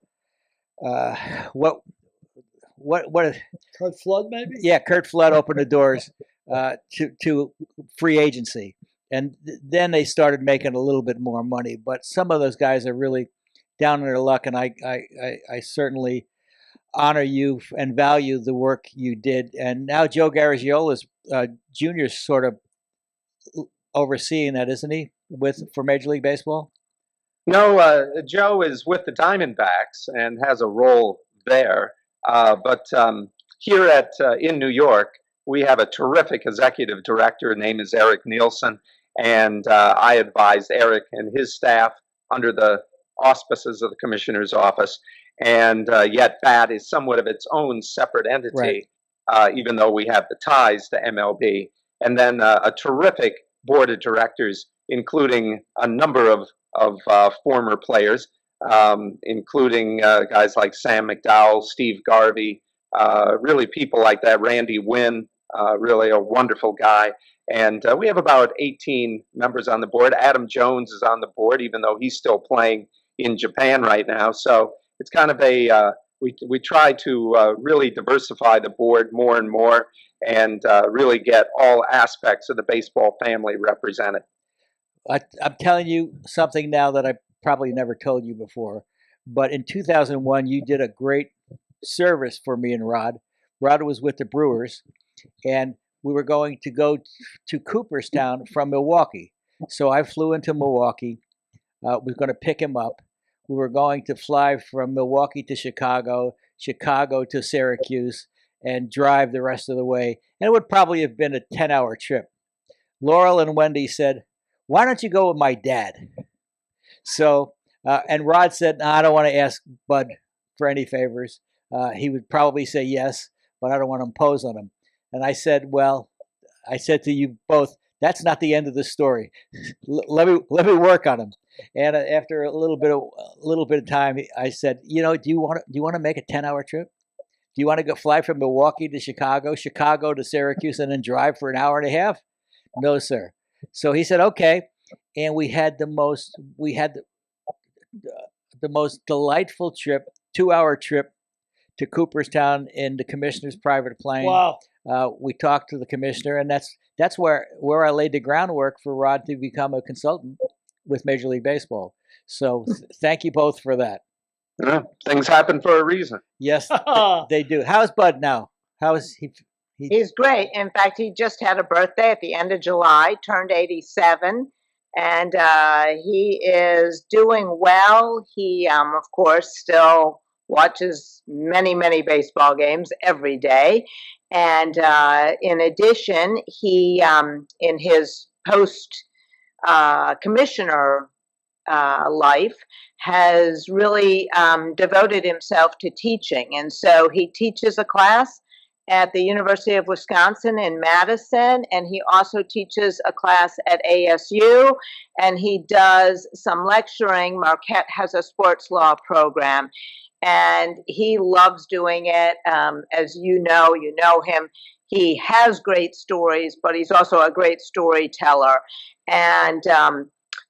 Speaker 4: Flood, maybe?
Speaker 3: Yeah, Kurt Flood opened the doors to free agency. And then they started making a little bit more money. But some of those guys are really down in their luck, and I certainly honor you and value the work you did. And now Joe Garagiola's Jr. sort of overseeing that, isn't he, for Major League Baseball?
Speaker 5: No, Joe is with the Diamondbacks and has a role there. But here in New York, we have a terrific executive director. His name is Eric Nielsen. And I advised Eric and his staff under the auspices of the commissioner's office. And yet BAT is somewhat of its own separate entity, right, even though we have the ties to MLB. And then a terrific board of directors, including a number of former players, including guys like Sam McDowell, Steve Garvey, really people like that, Randy Wynn, really a wonderful guy. And we have about 18 members on the board. Adam Jones is on the board, even though he's still playing in Japan right now. So it's kind of we try to really diversify the board more and more and really get all aspects of the baseball family represented.
Speaker 3: I'm telling you something now that I probably never told you before. But in 2001, you did a great service for me and Rod. Rod was with the Brewers, and we were going to go to Cooperstown from Milwaukee. So I flew into Milwaukee. We were going to pick him up. We were going to fly from Milwaukee to Chicago, Chicago to Syracuse, and drive the rest of the way. And it would probably have been a 10-hour trip. Laurel and Wendy said, "Why don't you go with my dad?" So, and Rod said, "No, I don't want to ask Bud for any favors. He would probably say yes, but I don't want to impose on him." And I said, "Well," I said to you both, "that's not the end of the story. Let me work on him." And after a little bit of time, I said, "Do you want to make a 10-hour trip? Do you want to go fly from Milwaukee to Chicago, Chicago to Syracuse, and then drive for an hour and a half?" "No, sir." So he said, "Okay." And we had the most delightful trip, 2-hour trip to Cooperstown in the commissioner's private plane.
Speaker 4: Wow.
Speaker 3: We talked to the commissioner, and that's where I laid the groundwork for Rod to become a consultant with Major League Baseball. So thank you both for that.
Speaker 5: Yeah, things happen for a reason.
Speaker 3: Yes, they do. How's Bud now? How is he?
Speaker 6: He's great. In fact, he just had a birthday at the end of July, turned 87, and he is doing well. He, of course, still watches many, many baseball games every day. And in addition, he, in his post-commissioner life, has really devoted himself to teaching. And so he teaches a class at the University of Wisconsin in Madison, and he also teaches a class at ASU, and he does some lecturing. Marquette has a sports law program, and he loves doing it. As you know him. He has great stories, but he's also a great storyteller. And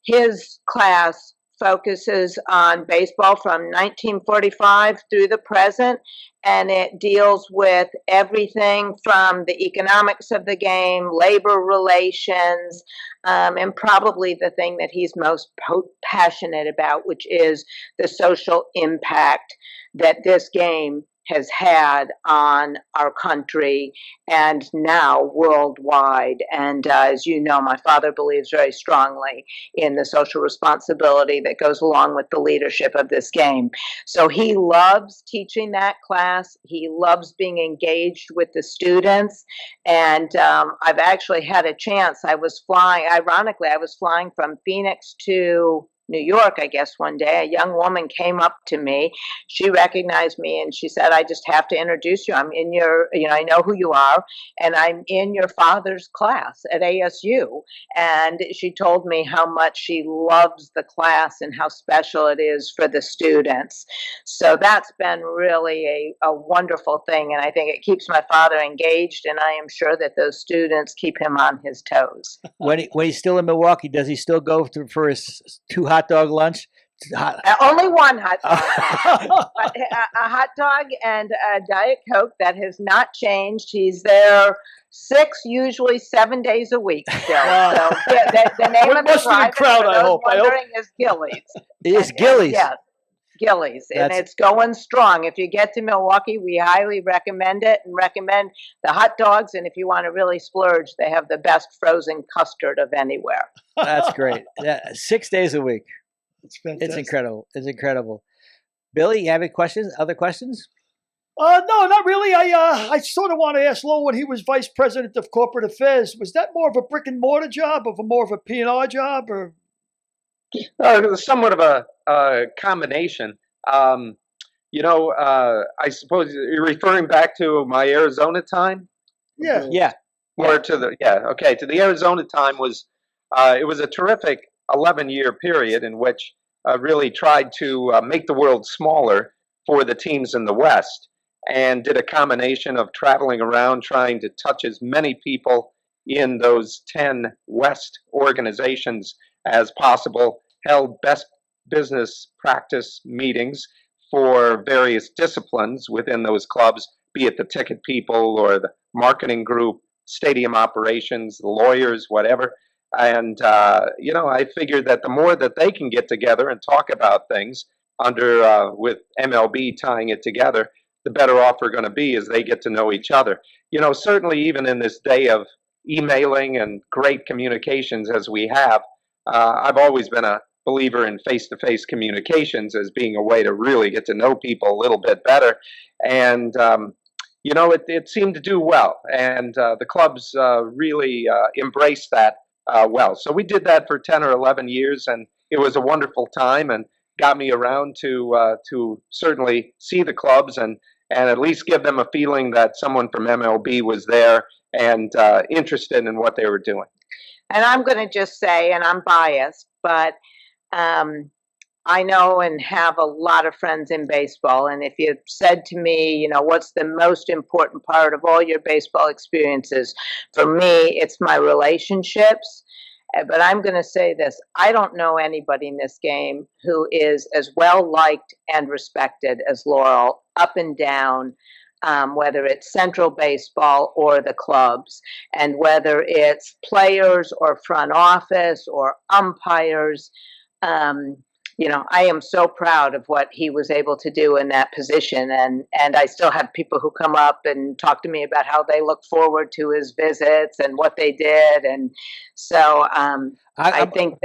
Speaker 6: his class focuses on baseball from 1945 through the present, and it deals with everything from the economics of the game, labor relations, and probably the thing that he's most passionate about, which is the social impact that this game has had on our country and now worldwide. And as you know, my father believes very strongly in the social responsibility that goes along with the leadership of this game. So he loves teaching that class. He loves being engaged with the students. And I've actually had a chance. Ironically, I was flying from Phoenix to New York, I guess, one day. A young woman came up to me. She recognized me and she said, "I just have to introduce you. I'm in your, I know who you are, and I'm in your father's class at ASU." And she told me how much she loves the class and how special it is for the students. So that's been really a wonderful thing. And I think it keeps my father engaged, and I am sure that those students keep him on his toes.
Speaker 3: When he's still in Milwaukee, does he still go for his 2 hot dog lunch?
Speaker 6: Only one hot dog. But a hot dog and a Diet Coke. That has not changed. He's there 6, usually 7 days a week still. So the name of the drive,
Speaker 4: crowd,
Speaker 6: for
Speaker 4: I
Speaker 6: those
Speaker 4: hope.
Speaker 6: wondering, is Gillies.
Speaker 3: It's Gillies.
Speaker 6: Yes. Gillies, and it's going strong. If you get to Milwaukee, we highly recommend it, and recommend the hot dogs. And if you want to really splurge, they have the best frozen custard of anywhere.
Speaker 3: That's great. 6 days a week.
Speaker 4: It's fantastic.
Speaker 3: It's incredible. It's incredible. Billy, you have any questions? Other questions?
Speaker 4: No, not really. I sort of want to ask Lowell, when he was vice president of corporate affairs, was that more of a brick and mortar job, or more of a P&R job, or?
Speaker 5: It was somewhat of a combination. I suppose you're referring back to my Arizona time?
Speaker 4: Yeah.
Speaker 3: Yeah.
Speaker 5: Or to the Arizona time it was a terrific 11-year period in which really tried to make the world smaller for the teams in the West, and did a combination of traveling around trying to touch as many people in those 10 West organizations as possible, held best business practice meetings for various disciplines within those clubs, be it the ticket people or the marketing group, stadium operations, the lawyers, whatever, And, I figured that the more that they can get together and talk about things with MLB tying it together, the better off we're going to be as they get to know each other. Certainly even in this day of emailing and great communications as we have, I've always been a believer in face-to-face communications as being a way to really get to know people a little bit better. And, it seemed to do well. And the clubs really embraced that well. So we did that for 10 or 11 years, and it was a wonderful time and got me around to certainly see the clubs and at least give them a feeling that someone from MLB was there and interested in what they were doing.
Speaker 6: And I'm going to just say, and I'm biased, but I know and have a lot of friends in baseball. And if you said to me, what's the most important part of all your baseball experiences? For me, it's my relationships. But I'm going to say this. I don't know anybody in this game who is as well liked and respected as Laurel, up and down, whether it's Central Baseball or the clubs, and whether it's players or front office or umpires. I am so proud of what he was able to do in that position. And I still have people who come up and talk to me about how they look forward to his visits and what they did. And so I think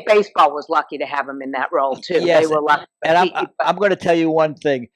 Speaker 6: baseball was lucky to have him in that role too.
Speaker 3: Yes,
Speaker 6: they were lucky.
Speaker 3: And I'm going to tell you one thing.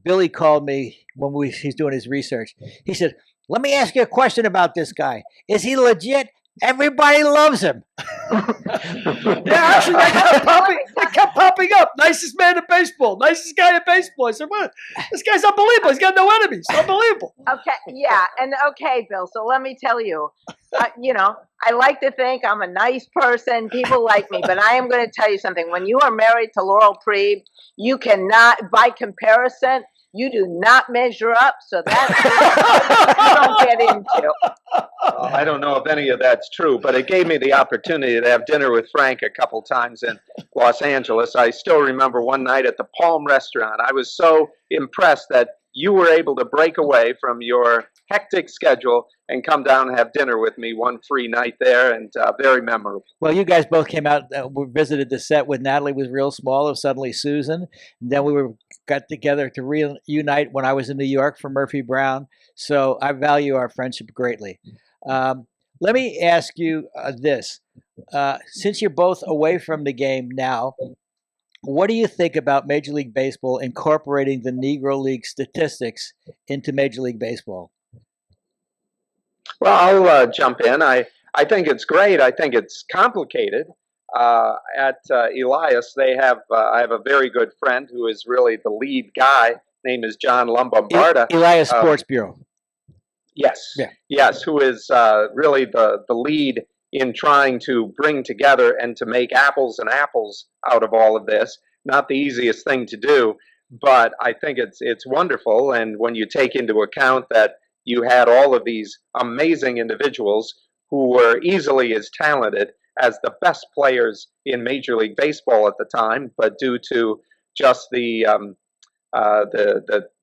Speaker 3: Billy called me when he's doing his research. He said, "Let me ask you a question about this guy. Is he legit? Everybody loves him."
Speaker 4: Yeah, actually, that kept popping up. Nicest man in baseball. Nicest guy in baseball. I said, "What? This guy's unbelievable. He's got no enemies. Unbelievable."
Speaker 6: Okay, yeah, and okay, Bill. So let me tell you, I like to think I'm a nice person. People like me, but I am going to tell you something. When you are married to Laurel Prieb, you cannot, by comparison, you do not measure up. So that's you don't get into.
Speaker 5: I don't know if any of that's true, but it gave me the opportunity to have dinner with Frank a couple times in Los Angeles. I still remember one night at the Palm Restaurant. I was so impressed that you were able to break away from your hectic schedule and come down and have dinner with me one free night there, and very memorable.
Speaker 3: Well, you guys both came out, we visited the set when Natalie was real small of Suddenly Susan. And then we got together to reunite when I was in New York for Murphy Brown. So I value our friendship greatly. Let me ask you this. Since you're both away from the game now, what do you think about Major League Baseball incorporating the Negro League statistics into Major League Baseball?
Speaker 5: Well, I'll jump in. I think it's great. I think it's complicated. At Elias, I have a very good friend who is really the lead guy. His name is John Lumbombarda.
Speaker 3: Elias Sports Bureau.
Speaker 5: Yes.
Speaker 3: Yeah.
Speaker 5: Yes, who is really the lead in trying to bring together and to make apples and apples out of all of this. Not the easiest thing to do, but I think it's wonderful. And when you take into account that you had all of these amazing individuals who were easily as talented as the best players in Major League Baseball at the time, but due to just the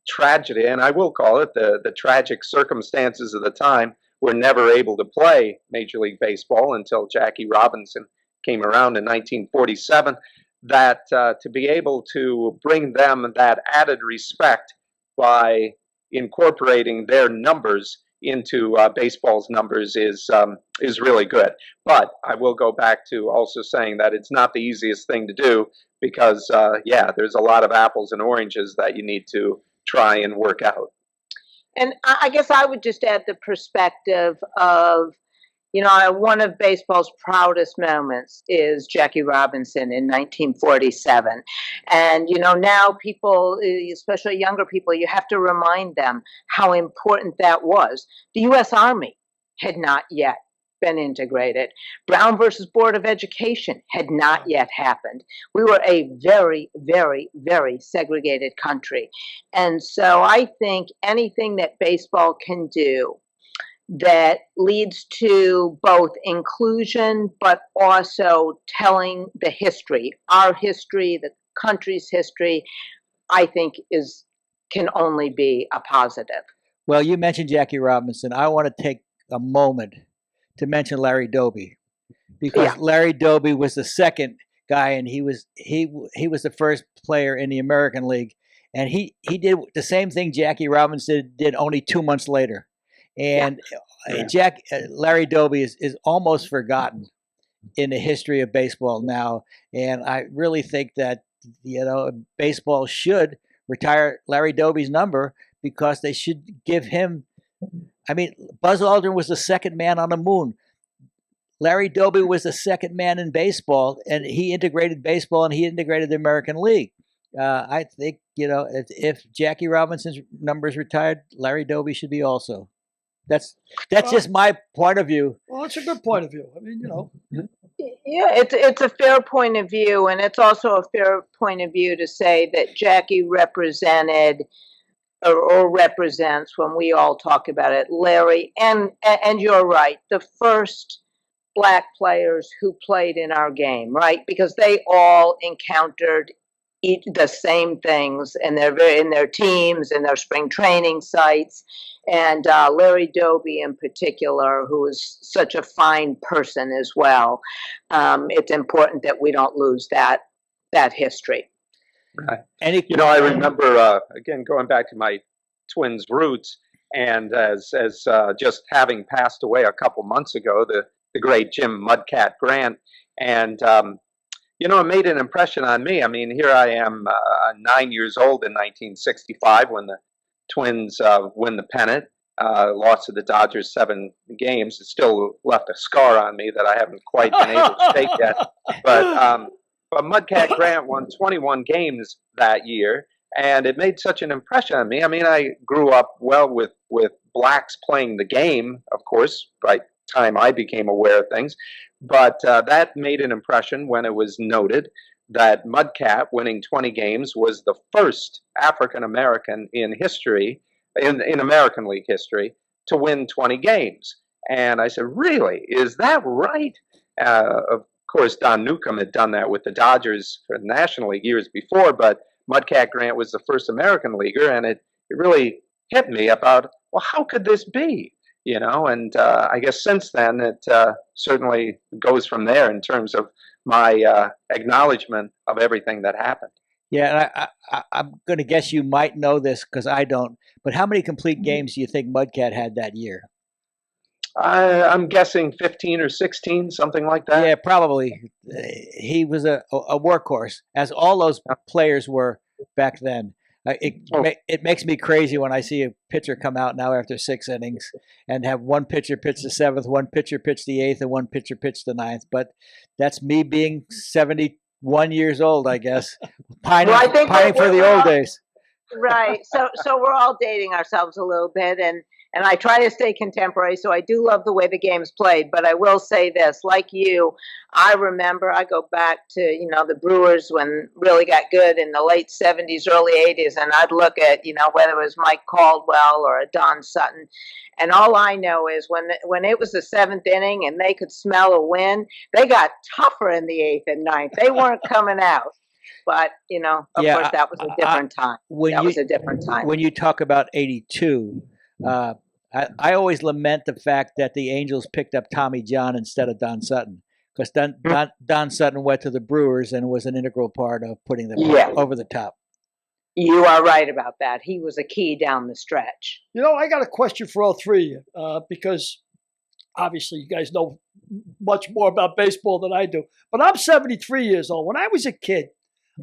Speaker 5: tragedy, and I will call it the tragic circumstances of the time, were never able to play Major League Baseball until Jackie Robinson came around in 1947, that to be able to bring them that added respect by incorporating their numbers into baseball's numbers is really good. But I will go back to also saying that it's not the easiest thing to do because, there's a lot of apples and oranges that you need to try and work out.
Speaker 6: And I guess I would just add the perspective of, one of baseball's proudest moments is Jackie Robinson in 1947. And, now people, especially younger people, you have to remind them how important that was. The U.S. Army had not yet been integrated. Brown versus Board of Education had not yet happened. We were a very, very, very segregated country. And so I think anything that baseball can do that leads to both inclusion, but also telling the history, our history, the country's history, I think can only be a positive.
Speaker 3: Well, you mentioned Jackie Robinson. I want to take a moment to mention Larry Doby. because Larry Doby was the second guy, and he was the first player in the American League, and he did the same thing Jackie Robinson did only 2 months later, and Larry Doby is almost forgotten in the history of baseball now, and I really think that baseball should retire Larry Doby's number because they should give him. I mean, Buzz Aldrin was the second man on the moon. Larry Doby was the second man in baseball, and he integrated baseball and he integrated the American League. I think, if Jackie Robinson's number is retired, Larry Doby should be also. That's just my point of view.
Speaker 4: Well, it's a good point of view. I mean,
Speaker 6: Yeah, it's a fair point of view, and it's also a fair point of view to say that Jackie represented or represents, when we all talk about it, Larry, and you're right, the first Black players who played in our game, right? Because they all encountered the same things in their teams, in their spring training sites, and Larry Doby in particular, who is such a fine person as well. It's important that we don't lose that history.
Speaker 5: Right. I remember again going back to my Twins roots, and as just having passed away a couple months ago, the great Jim Mudcat Grant, and it made an impression on me. I mean, here I am, 9 years old in 1965 when the Twins win the pennant, lost to the Dodgers 7 games. It still left a scar on me that I haven't quite been able to shake yet. But Mudcat Grant won 21 games that year, and it made such an impression on me. I mean, I grew up with blacks playing the game, of course, right time I became aware of things, but that made an impression when it was noted that Mudcat winning 20 games was the first African American in history, in American League history, to win 20 games. And I said, really? Is that right? Of course, Don Newcomb had done that with the Dodgers for the National League years before, but Mudcat Grant was the first American leaguer, and it really hit me about, well, how could this be? And I guess since then, it certainly goes from there in terms of my acknowledgement of everything that happened.
Speaker 3: Yeah, and I'm going to guess you might know this because I don't, but how many complete games do you think Mudcat had that year?
Speaker 5: I'm guessing 15 or 16, something like that.
Speaker 3: Yeah, probably. He was a workhorse, as all those players were back then. It makes me crazy when I see a pitcher come out now after 6 innings and have one pitcher pitch the 7th, one pitcher pitch the 8th, and one pitcher pitch the 9th. But that's me being 71 years old, I guess, pining for the old days.
Speaker 6: Right. So we're all dating ourselves a little bit, and I try to stay contemporary, so I do love the way the game's played. But I will say this, like you, I go back to, the Brewers when really got good in the late 70s, early 80s, and I'd look at, whether it was Mike Caldwell or a Don Sutton, and all I know is when it was the 7th inning and they could smell a win, they got tougher in the 8th and 9th. They weren't coming out. But, of course, that was a different time. Was a different time.
Speaker 3: When you talk about 82, I always lament the fact that the Angels picked up Tommy John instead of Don Sutton, because Don Sutton went to the Brewers and was an integral part of putting them over the top.
Speaker 6: You are right about that. He was a key down the stretch.
Speaker 4: I got a question for all three of you, because obviously you guys know much more about baseball than I do. But I'm 73 years old. When I was a kid,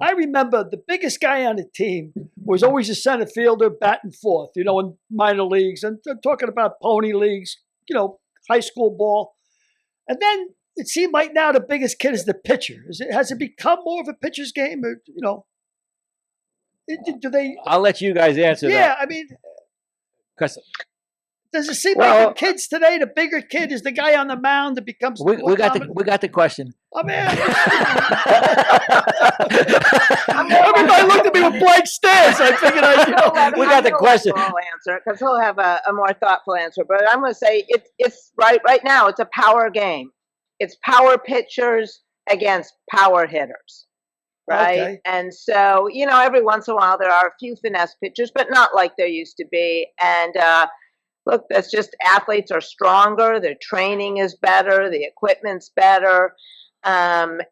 Speaker 4: I remember the biggest guy on the team was always a center fielder batting fourth, in minor leagues. And I'm talking about pony leagues, high school ball. And then it seemed like now the biggest kid is the pitcher. Has it become more of a pitcher's game? Or, do they?
Speaker 3: I'll let you guys answer that.
Speaker 4: Yeah, I mean,
Speaker 3: because
Speaker 4: does it seem like the kids today, the bigger kid is the guy on the mound that becomes?
Speaker 3: We got the question.
Speaker 4: I mean, everybody looked at me with blank stares. I figured
Speaker 3: we got the question.
Speaker 6: Answer, because he'll have a more thoughtful answer. But I'm going to say it's right now. It's a power game. It's power pitchers against power hitters. Right. Okay. And so, every once in a while there are a few finesse pitchers, but not like there used to be. And look, that's just athletes are stronger, their training is better, the equipment's better, and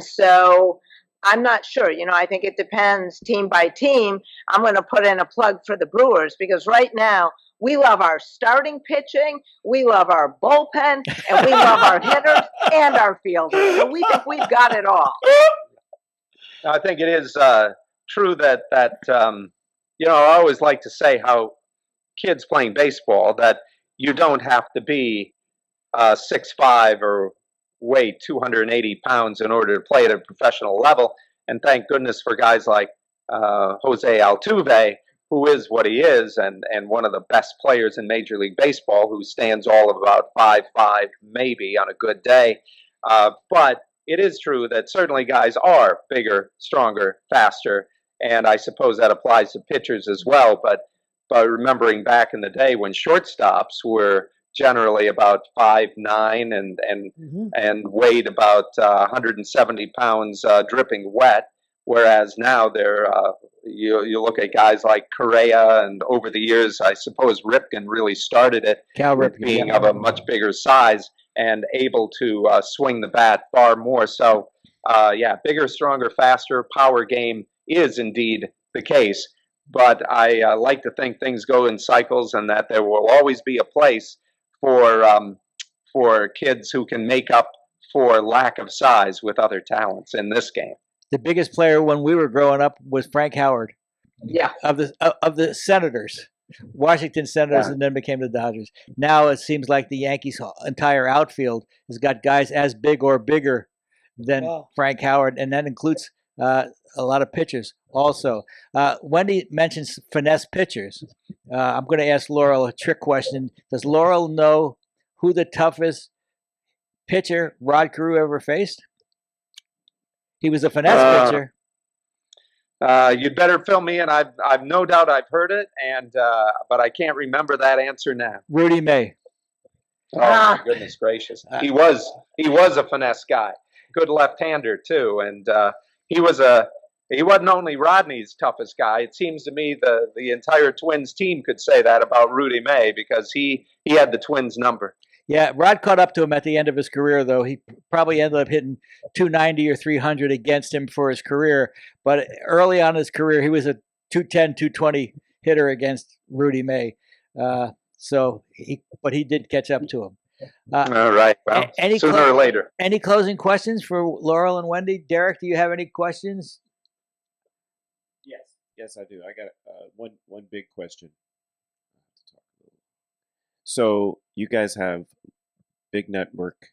Speaker 6: so I'm not sure. I think it depends team by team. I'm going to put in a plug for the Brewers because right now we love our starting pitching, we love our bullpen, and we love our hitters and our fielders. So we think we've got it all.
Speaker 5: I think it is true that I always like to say how kids playing baseball that you don't have to be 6'5" or weigh 280 pounds in order to play at a professional level. And thank goodness for guys like Jose Altuve, who is what he is, and one of the best players in Major League Baseball, who stands all of about 5'5", maybe on a good day. But it is true that certainly guys are bigger, stronger, faster, and I suppose that applies to pitchers as well. But remembering back in the day when shortstops were generally about 5'9" and weighed about 170 pounds, dripping wet, whereas now they're you look at guys like Correa, and over the years, I suppose Ripken really started it,
Speaker 3: Cal Ripken,
Speaker 5: being of a much bigger size and able to swing the bat far more. So, bigger, stronger, faster, power game is indeed the case. But I like to think things go in cycles, and that there will always be a place for kids who can make up for lack of size with other talents in this game.
Speaker 3: The biggest player when we were growing up was Frank Howard.
Speaker 6: Yeah.
Speaker 3: Of the Senators, Washington Senators, and then became the Dodgers. Now it seems like the Yankees' entire outfield has got guys as big or bigger than Frank Howard, and that includes a lot of pitchers also. Wendy mentions finesse pitchers. I'm going to ask Laurel a trick question. Does Laurel know who the toughest pitcher Rod Carew ever faced? He was a finesse pitcher.
Speaker 5: You'd better fill me in. I've no doubt I've heard it, but I can't remember that answer now.
Speaker 3: Rudy May.
Speaker 5: Oh my goodness gracious! He was a finesse guy, good left-hander too, and he wasn't only Rodney's toughest guy. It seems to me the entire Twins team could say that about Rudy May because he had the Twins number.
Speaker 3: Yeah, Rod caught up to him at the end of his career, though. He probably ended up hitting 290 or 300 against him for his career. But early on in his career, he was a 210, 220 hitter against Rudy May. But he did catch up to him.
Speaker 5: All right. Well, sooner or later.
Speaker 3: Any closing questions for Laurel and Wendy? Derek, do you have any questions?
Speaker 8: Yes, I do. I got one big question. So you guys have big network,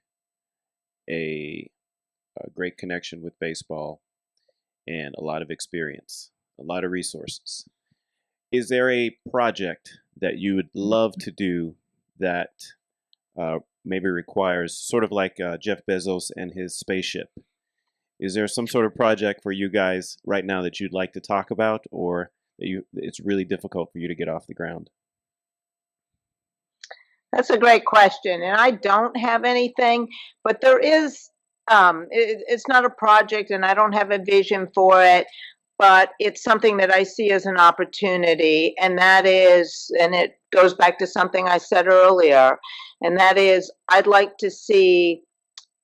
Speaker 8: a great connection with baseball, and a lot of experience, a lot of resources. Is there a project that you would love to do that maybe requires, sort of like Jeff Bezos and his spaceship? Is there some sort of project for you guys right now that you'd like to talk about, or that it's really difficult for you to get off the ground?
Speaker 6: That's a great question, and I don't have anything, but there is, it's not a project, and I don't have a vision for it, but it's something that I see as an opportunity, and that is, and it goes back to something I said earlier, and that is, I'd like to see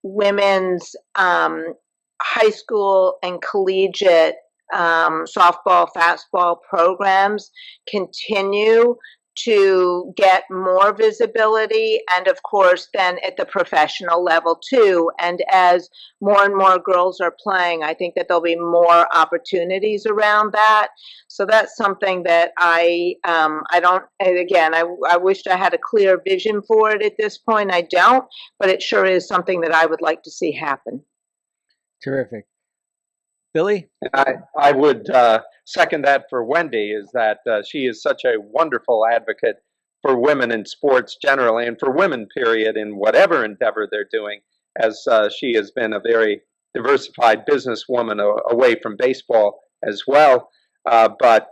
Speaker 6: women's high school and collegiate softball, fastball programs continue to get more visibility, and of course then at the professional level too. And as more and more girls are playing, I think that there'll be more opportunities around that. So that's something that I don't, and again, I wished I had a clear vision for it at this point. I don't, but it sure is something that I would like to see happen.
Speaker 3: Terrific. Billy?
Speaker 5: I would second that for Wendy, is that she is such a wonderful advocate for women in sports generally, and for women, period, in whatever endeavor they're doing, as she has been a very diversified businesswoman away from baseball as well. But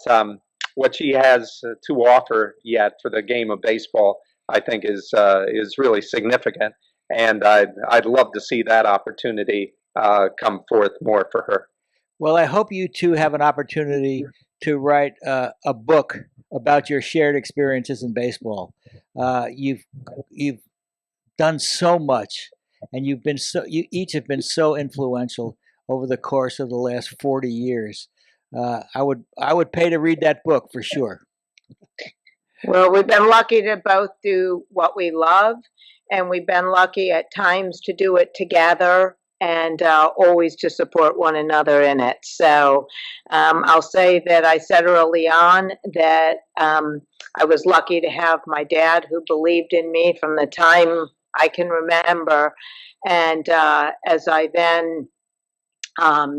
Speaker 5: what she has to offer yet for the game of baseball, I think, is really significant, and I'd love to see that opportunity come forth more for her.
Speaker 3: Well, I hope you two have an opportunity to write a book about your shared experiences in baseball. You've done so much, and you each have been so influential over the course of the last 40 years. I would pay to read that book for sure.
Speaker 6: Well, we've been lucky to both do what we love, and we've been lucky at times to do it together and always to support one another in it. So I'll say that I said early on that I was lucky to have my dad who believed in me from the time I can remember. And as I then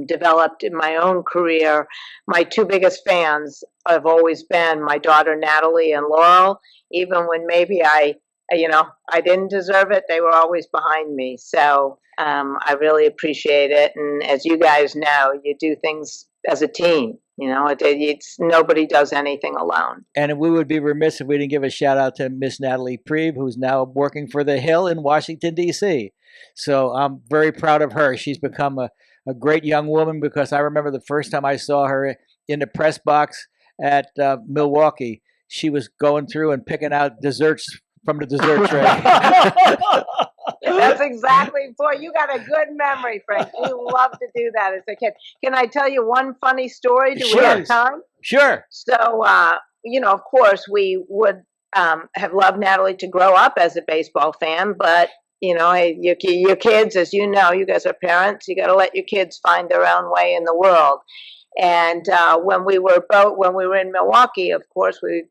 Speaker 6: developed in my own career, my two biggest fans have always been my daughter Natalie and Laurel. Even when maybe I didn't deserve it, they were always behind me. So I really appreciate it. And as you guys know, you do things as a team. It's nobody does anything alone.
Speaker 3: And we would be remiss if we didn't give a shout out to Miss Natalie Prieb, who's now working for The Hill in Washington, D.C. So I'm very proud of her. She's become a great young woman, because I remember the first time I saw her in the press box at Milwaukee, she was going through and picking out desserts from the dessert tray.
Speaker 6: That's exactly, boy, you got a good memory, Frank. You loved to do that as a kid. Can I tell you one funny story? Do we have time?
Speaker 3: Sure.
Speaker 6: So, of course, we would have loved Natalie to grow up as a baseball fan, but your kids, as you know, you guys are parents, you got to let your kids find their own way in the world. And when we were in Milwaukee, of course, we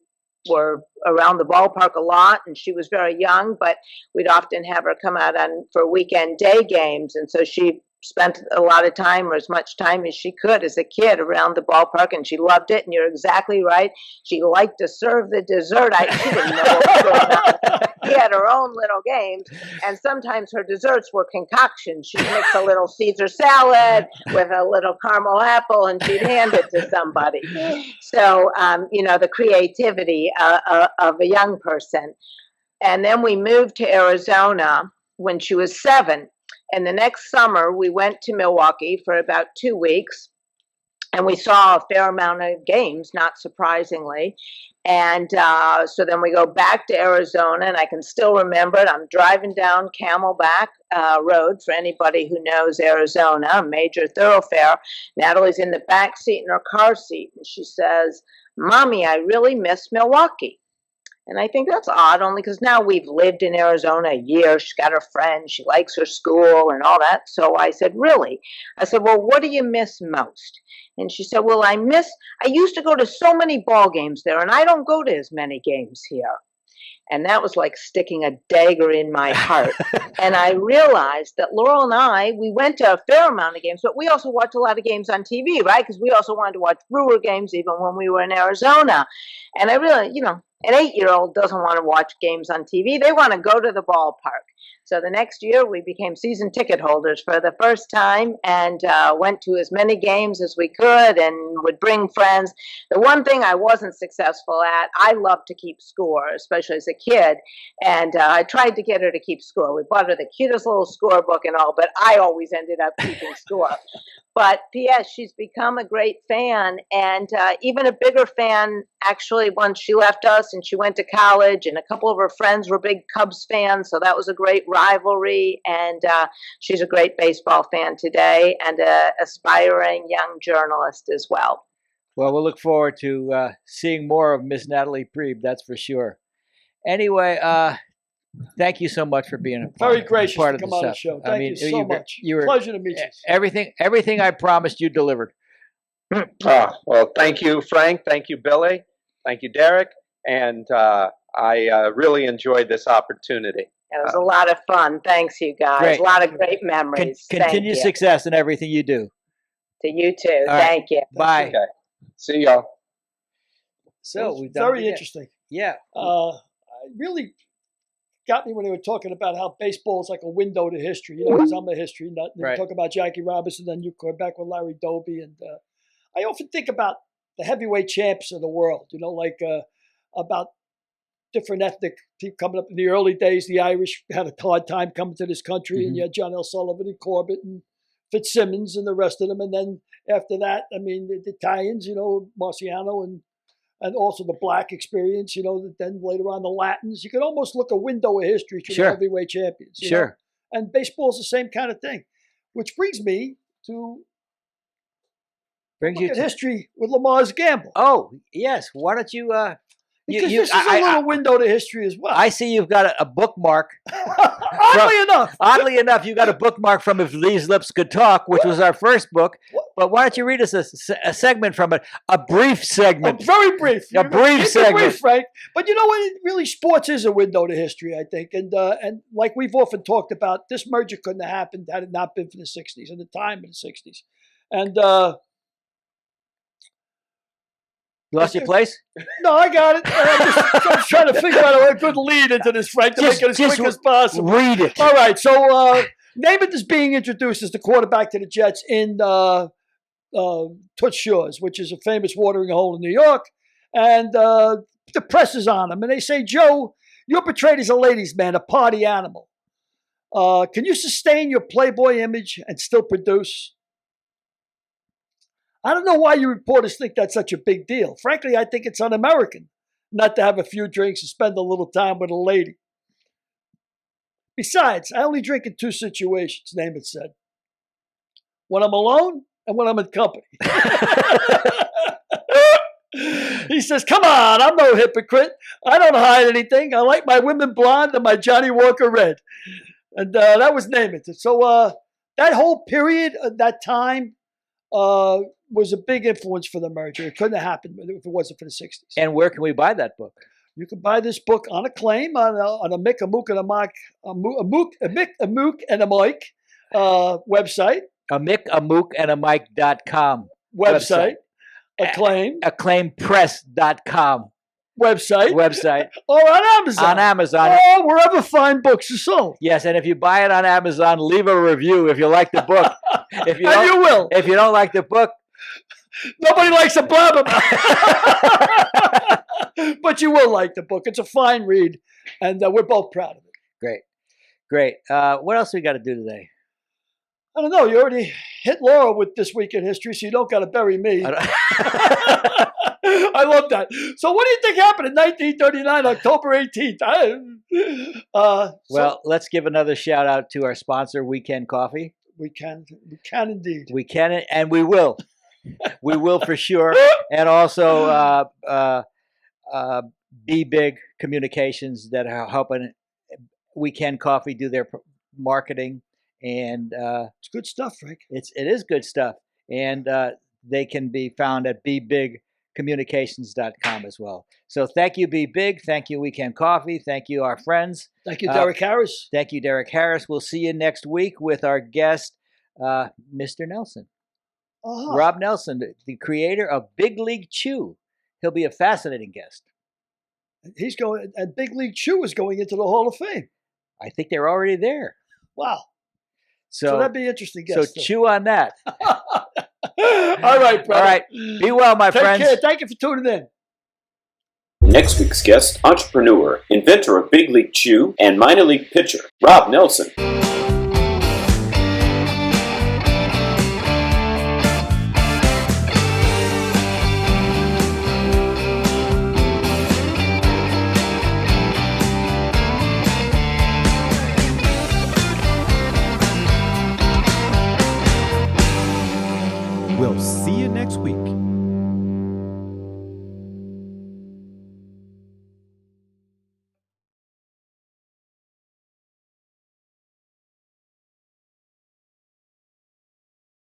Speaker 6: were around the ballpark a lot, and she was very young, but we'd often have her come out for weekend day games. And so she spent a lot of time, or as much time as she could as a kid, around the ballpark, and she loved it. And you're exactly right. She liked to serve the dessert. She didn't know what was going on. She had her own little games, and sometimes her desserts were concoctions. She'd mix a little Caesar salad with a little caramel apple, and she'd hand it to somebody. So, the creativity of a young person. And then we moved to Arizona when she was 7. And the next summer, we went to Milwaukee for about 2 weeks, and we saw a fair amount of games, not surprisingly. And so then we go back to Arizona, and I can still remember it. I'm driving down Camelback Road, for anybody who knows Arizona, a major thoroughfare. Natalie's in the back seat in her car seat, and she says, "Mommy, I really miss Milwaukee." And I think that's odd, only because now we've lived in Arizona a year. She's got her friends. She likes her school and all that. So I said, "Really?" I said, "Well, what do you miss most?" And she said, "Well, I used to go to so many ball games there, and I don't go to as many games here." And that was like sticking a dagger in my heart. And I realized that Laurel and I, we went to a fair amount of games, but we also watched a lot of games on TV, right? Because we also wanted to watch Brewer games even when we were in Arizona. And I realized, an 8-year-old doesn't want to watch games on TV. They want to go to the ballpark. So the next year, we became season ticket holders for the first time, and went to as many games as we could and would bring friends. The one thing I wasn't successful at, I loved to keep score, especially as a kid, and I tried to get her to keep score. We bought her the cutest little scorebook and all, but I always ended up keeping score. But P.S., she's become a great fan, and even a bigger fan, actually, once she left us and she went to college, and a couple of her friends were big Cubs fans, so that was a great rivalry, and she's a great baseball fan today, and an aspiring young journalist as well.
Speaker 3: Well, we'll look forward to seeing more of Miss Natalie Prieb, that's for sure. Anyway, thank you so much for being a
Speaker 4: very gracious
Speaker 3: part
Speaker 4: to
Speaker 3: of
Speaker 4: come
Speaker 3: the
Speaker 4: on the
Speaker 3: stuff.
Speaker 4: show. Thank you so much. Pleasure to meet you.
Speaker 3: Everything I promised you delivered.
Speaker 5: Well, thank you, Frank. Thank you, Billy. Thank you, Derek. And I really enjoyed this opportunity.
Speaker 6: It was a lot of fun. Thanks, you guys.
Speaker 3: Great.
Speaker 6: A lot of great memories.
Speaker 3: Continue success in everything you do.
Speaker 6: To you too.
Speaker 3: All right.
Speaker 6: Thank you.
Speaker 3: Bye.
Speaker 5: Okay. See y'all.
Speaker 3: So we've done
Speaker 4: very interesting.
Speaker 3: Yeah.
Speaker 4: It really got me when they were talking about how baseball is like a window to history. Because I'm a history nut. And
Speaker 3: Right.
Speaker 4: you talk about Jackie Robinson, then you go back with Larry Doby, and I often think about the heavyweight champs of the world. About different ethnic people coming up in the early days. The Irish had a hard time coming to this country, and you had John L. Sullivan and Corbett and Fitzsimmons and the rest of them. And then after that, I mean, the Italians, Marciano and also the black experience, then later on the Latins. You can almost look a window of history through the heavyweight champions. You know? And baseball's the same kind of thing, which brings me to history with Lamar's Gamble.
Speaker 3: Oh, yes. Why don't you...
Speaker 4: Because this is a little window to history as well.
Speaker 3: I see you've got a bookmark. Oddly enough, you got a bookmark from If These Lips Could Talk, which was our first book. But why don't you read us a segment from it? A brief segment.
Speaker 4: Very brief.
Speaker 3: A brief segment.
Speaker 4: Brief, Frank. But you know what? Really, sports is a window to history, I think. And like we've often talked about, this merger couldn't have happened had it not been for the 60s and the time of the 60s. And...
Speaker 3: You lost your place?
Speaker 4: No, I got it. I'm trying to figure out a good lead into this, Frank, to make it as quick as possible.
Speaker 3: Read it.
Speaker 4: All right. So Namath is being introduced as the quarterback to the Jets in Toots Shores, which is a famous watering hole in New York. And the press is on him. And they say, Joe, you're portrayed as a ladies' man, a party animal. Can you sustain your Playboy image and still produce? I don't know why you reporters think that's such a big deal. Frankly, I think it's un-American not to have a few drinks and spend a little time with a lady. Besides, I only drink in two situations, Namath said. When I'm alone and when I'm in company. He says, come on, I'm no hypocrite. I don't hide anything. I like my women blonde and my Johnny Walker red. And that was Namath. So that whole period, that time, was a big influence for the merger. It couldn't have happened if it wasn't for the 60s.
Speaker 3: And where can we buy that book?
Speaker 4: You can buy this book on Acclaim, on a Mick, a Mook, and a Mike, a Mook, and a Mike website.
Speaker 3: A Mick, a Mook, and a Mike.com
Speaker 4: website. Acclaim.
Speaker 3: AcclaimPress.com website.
Speaker 4: Or on Amazon.
Speaker 3: On Amazon.
Speaker 4: Or wherever fine books are sold.
Speaker 3: Yes, and if you buy it on Amazon, leave a review if you like the book. If you
Speaker 4: and you will.
Speaker 3: If you don't like the book,
Speaker 4: nobody likes to blab about it. But you will like the book. It's a fine read, and we're both proud of it.
Speaker 3: Great. What else we got to do today?
Speaker 4: I don't know. You already hit Laurel with This Week in History, so you don't got to bury me. I love that. So what do you think happened in 1939, October 18th?
Speaker 3: Well, let's give another shout out to our sponsor, Weekend Coffee.
Speaker 4: We can indeed.
Speaker 3: We can, and we will. We will for sure. And also Be Big Communications that are helping Weekend Coffee do their marketing. And
Speaker 4: it's good stuff, Frank.
Speaker 3: It is good stuff. And they can be found at BeBigCommunications.com as well. So thank you, Be Big. Thank you, Weekend Coffee. Thank you, our friends.
Speaker 4: Thank you, Derek Harris.
Speaker 3: Thank you, Derek Harris. We'll see you next week with our guest, Mr. Nelson.
Speaker 4: Uh-huh.
Speaker 3: Rob Nelson, the creator of Big League Chew. He'll be a fascinating guest.
Speaker 4: He's going, and Big League Chew is going into the Hall of Fame.
Speaker 3: I think they're already there.
Speaker 4: Wow.
Speaker 3: So
Speaker 4: that'd be interesting. Guest,
Speaker 3: so chew on that.
Speaker 4: All right, brother.
Speaker 3: All right. Be well, my friends.
Speaker 4: Take care. Thank you for tuning in.
Speaker 2: Next week's guest, entrepreneur, inventor of Big League Chew, and minor league pitcher, Rob Nelson.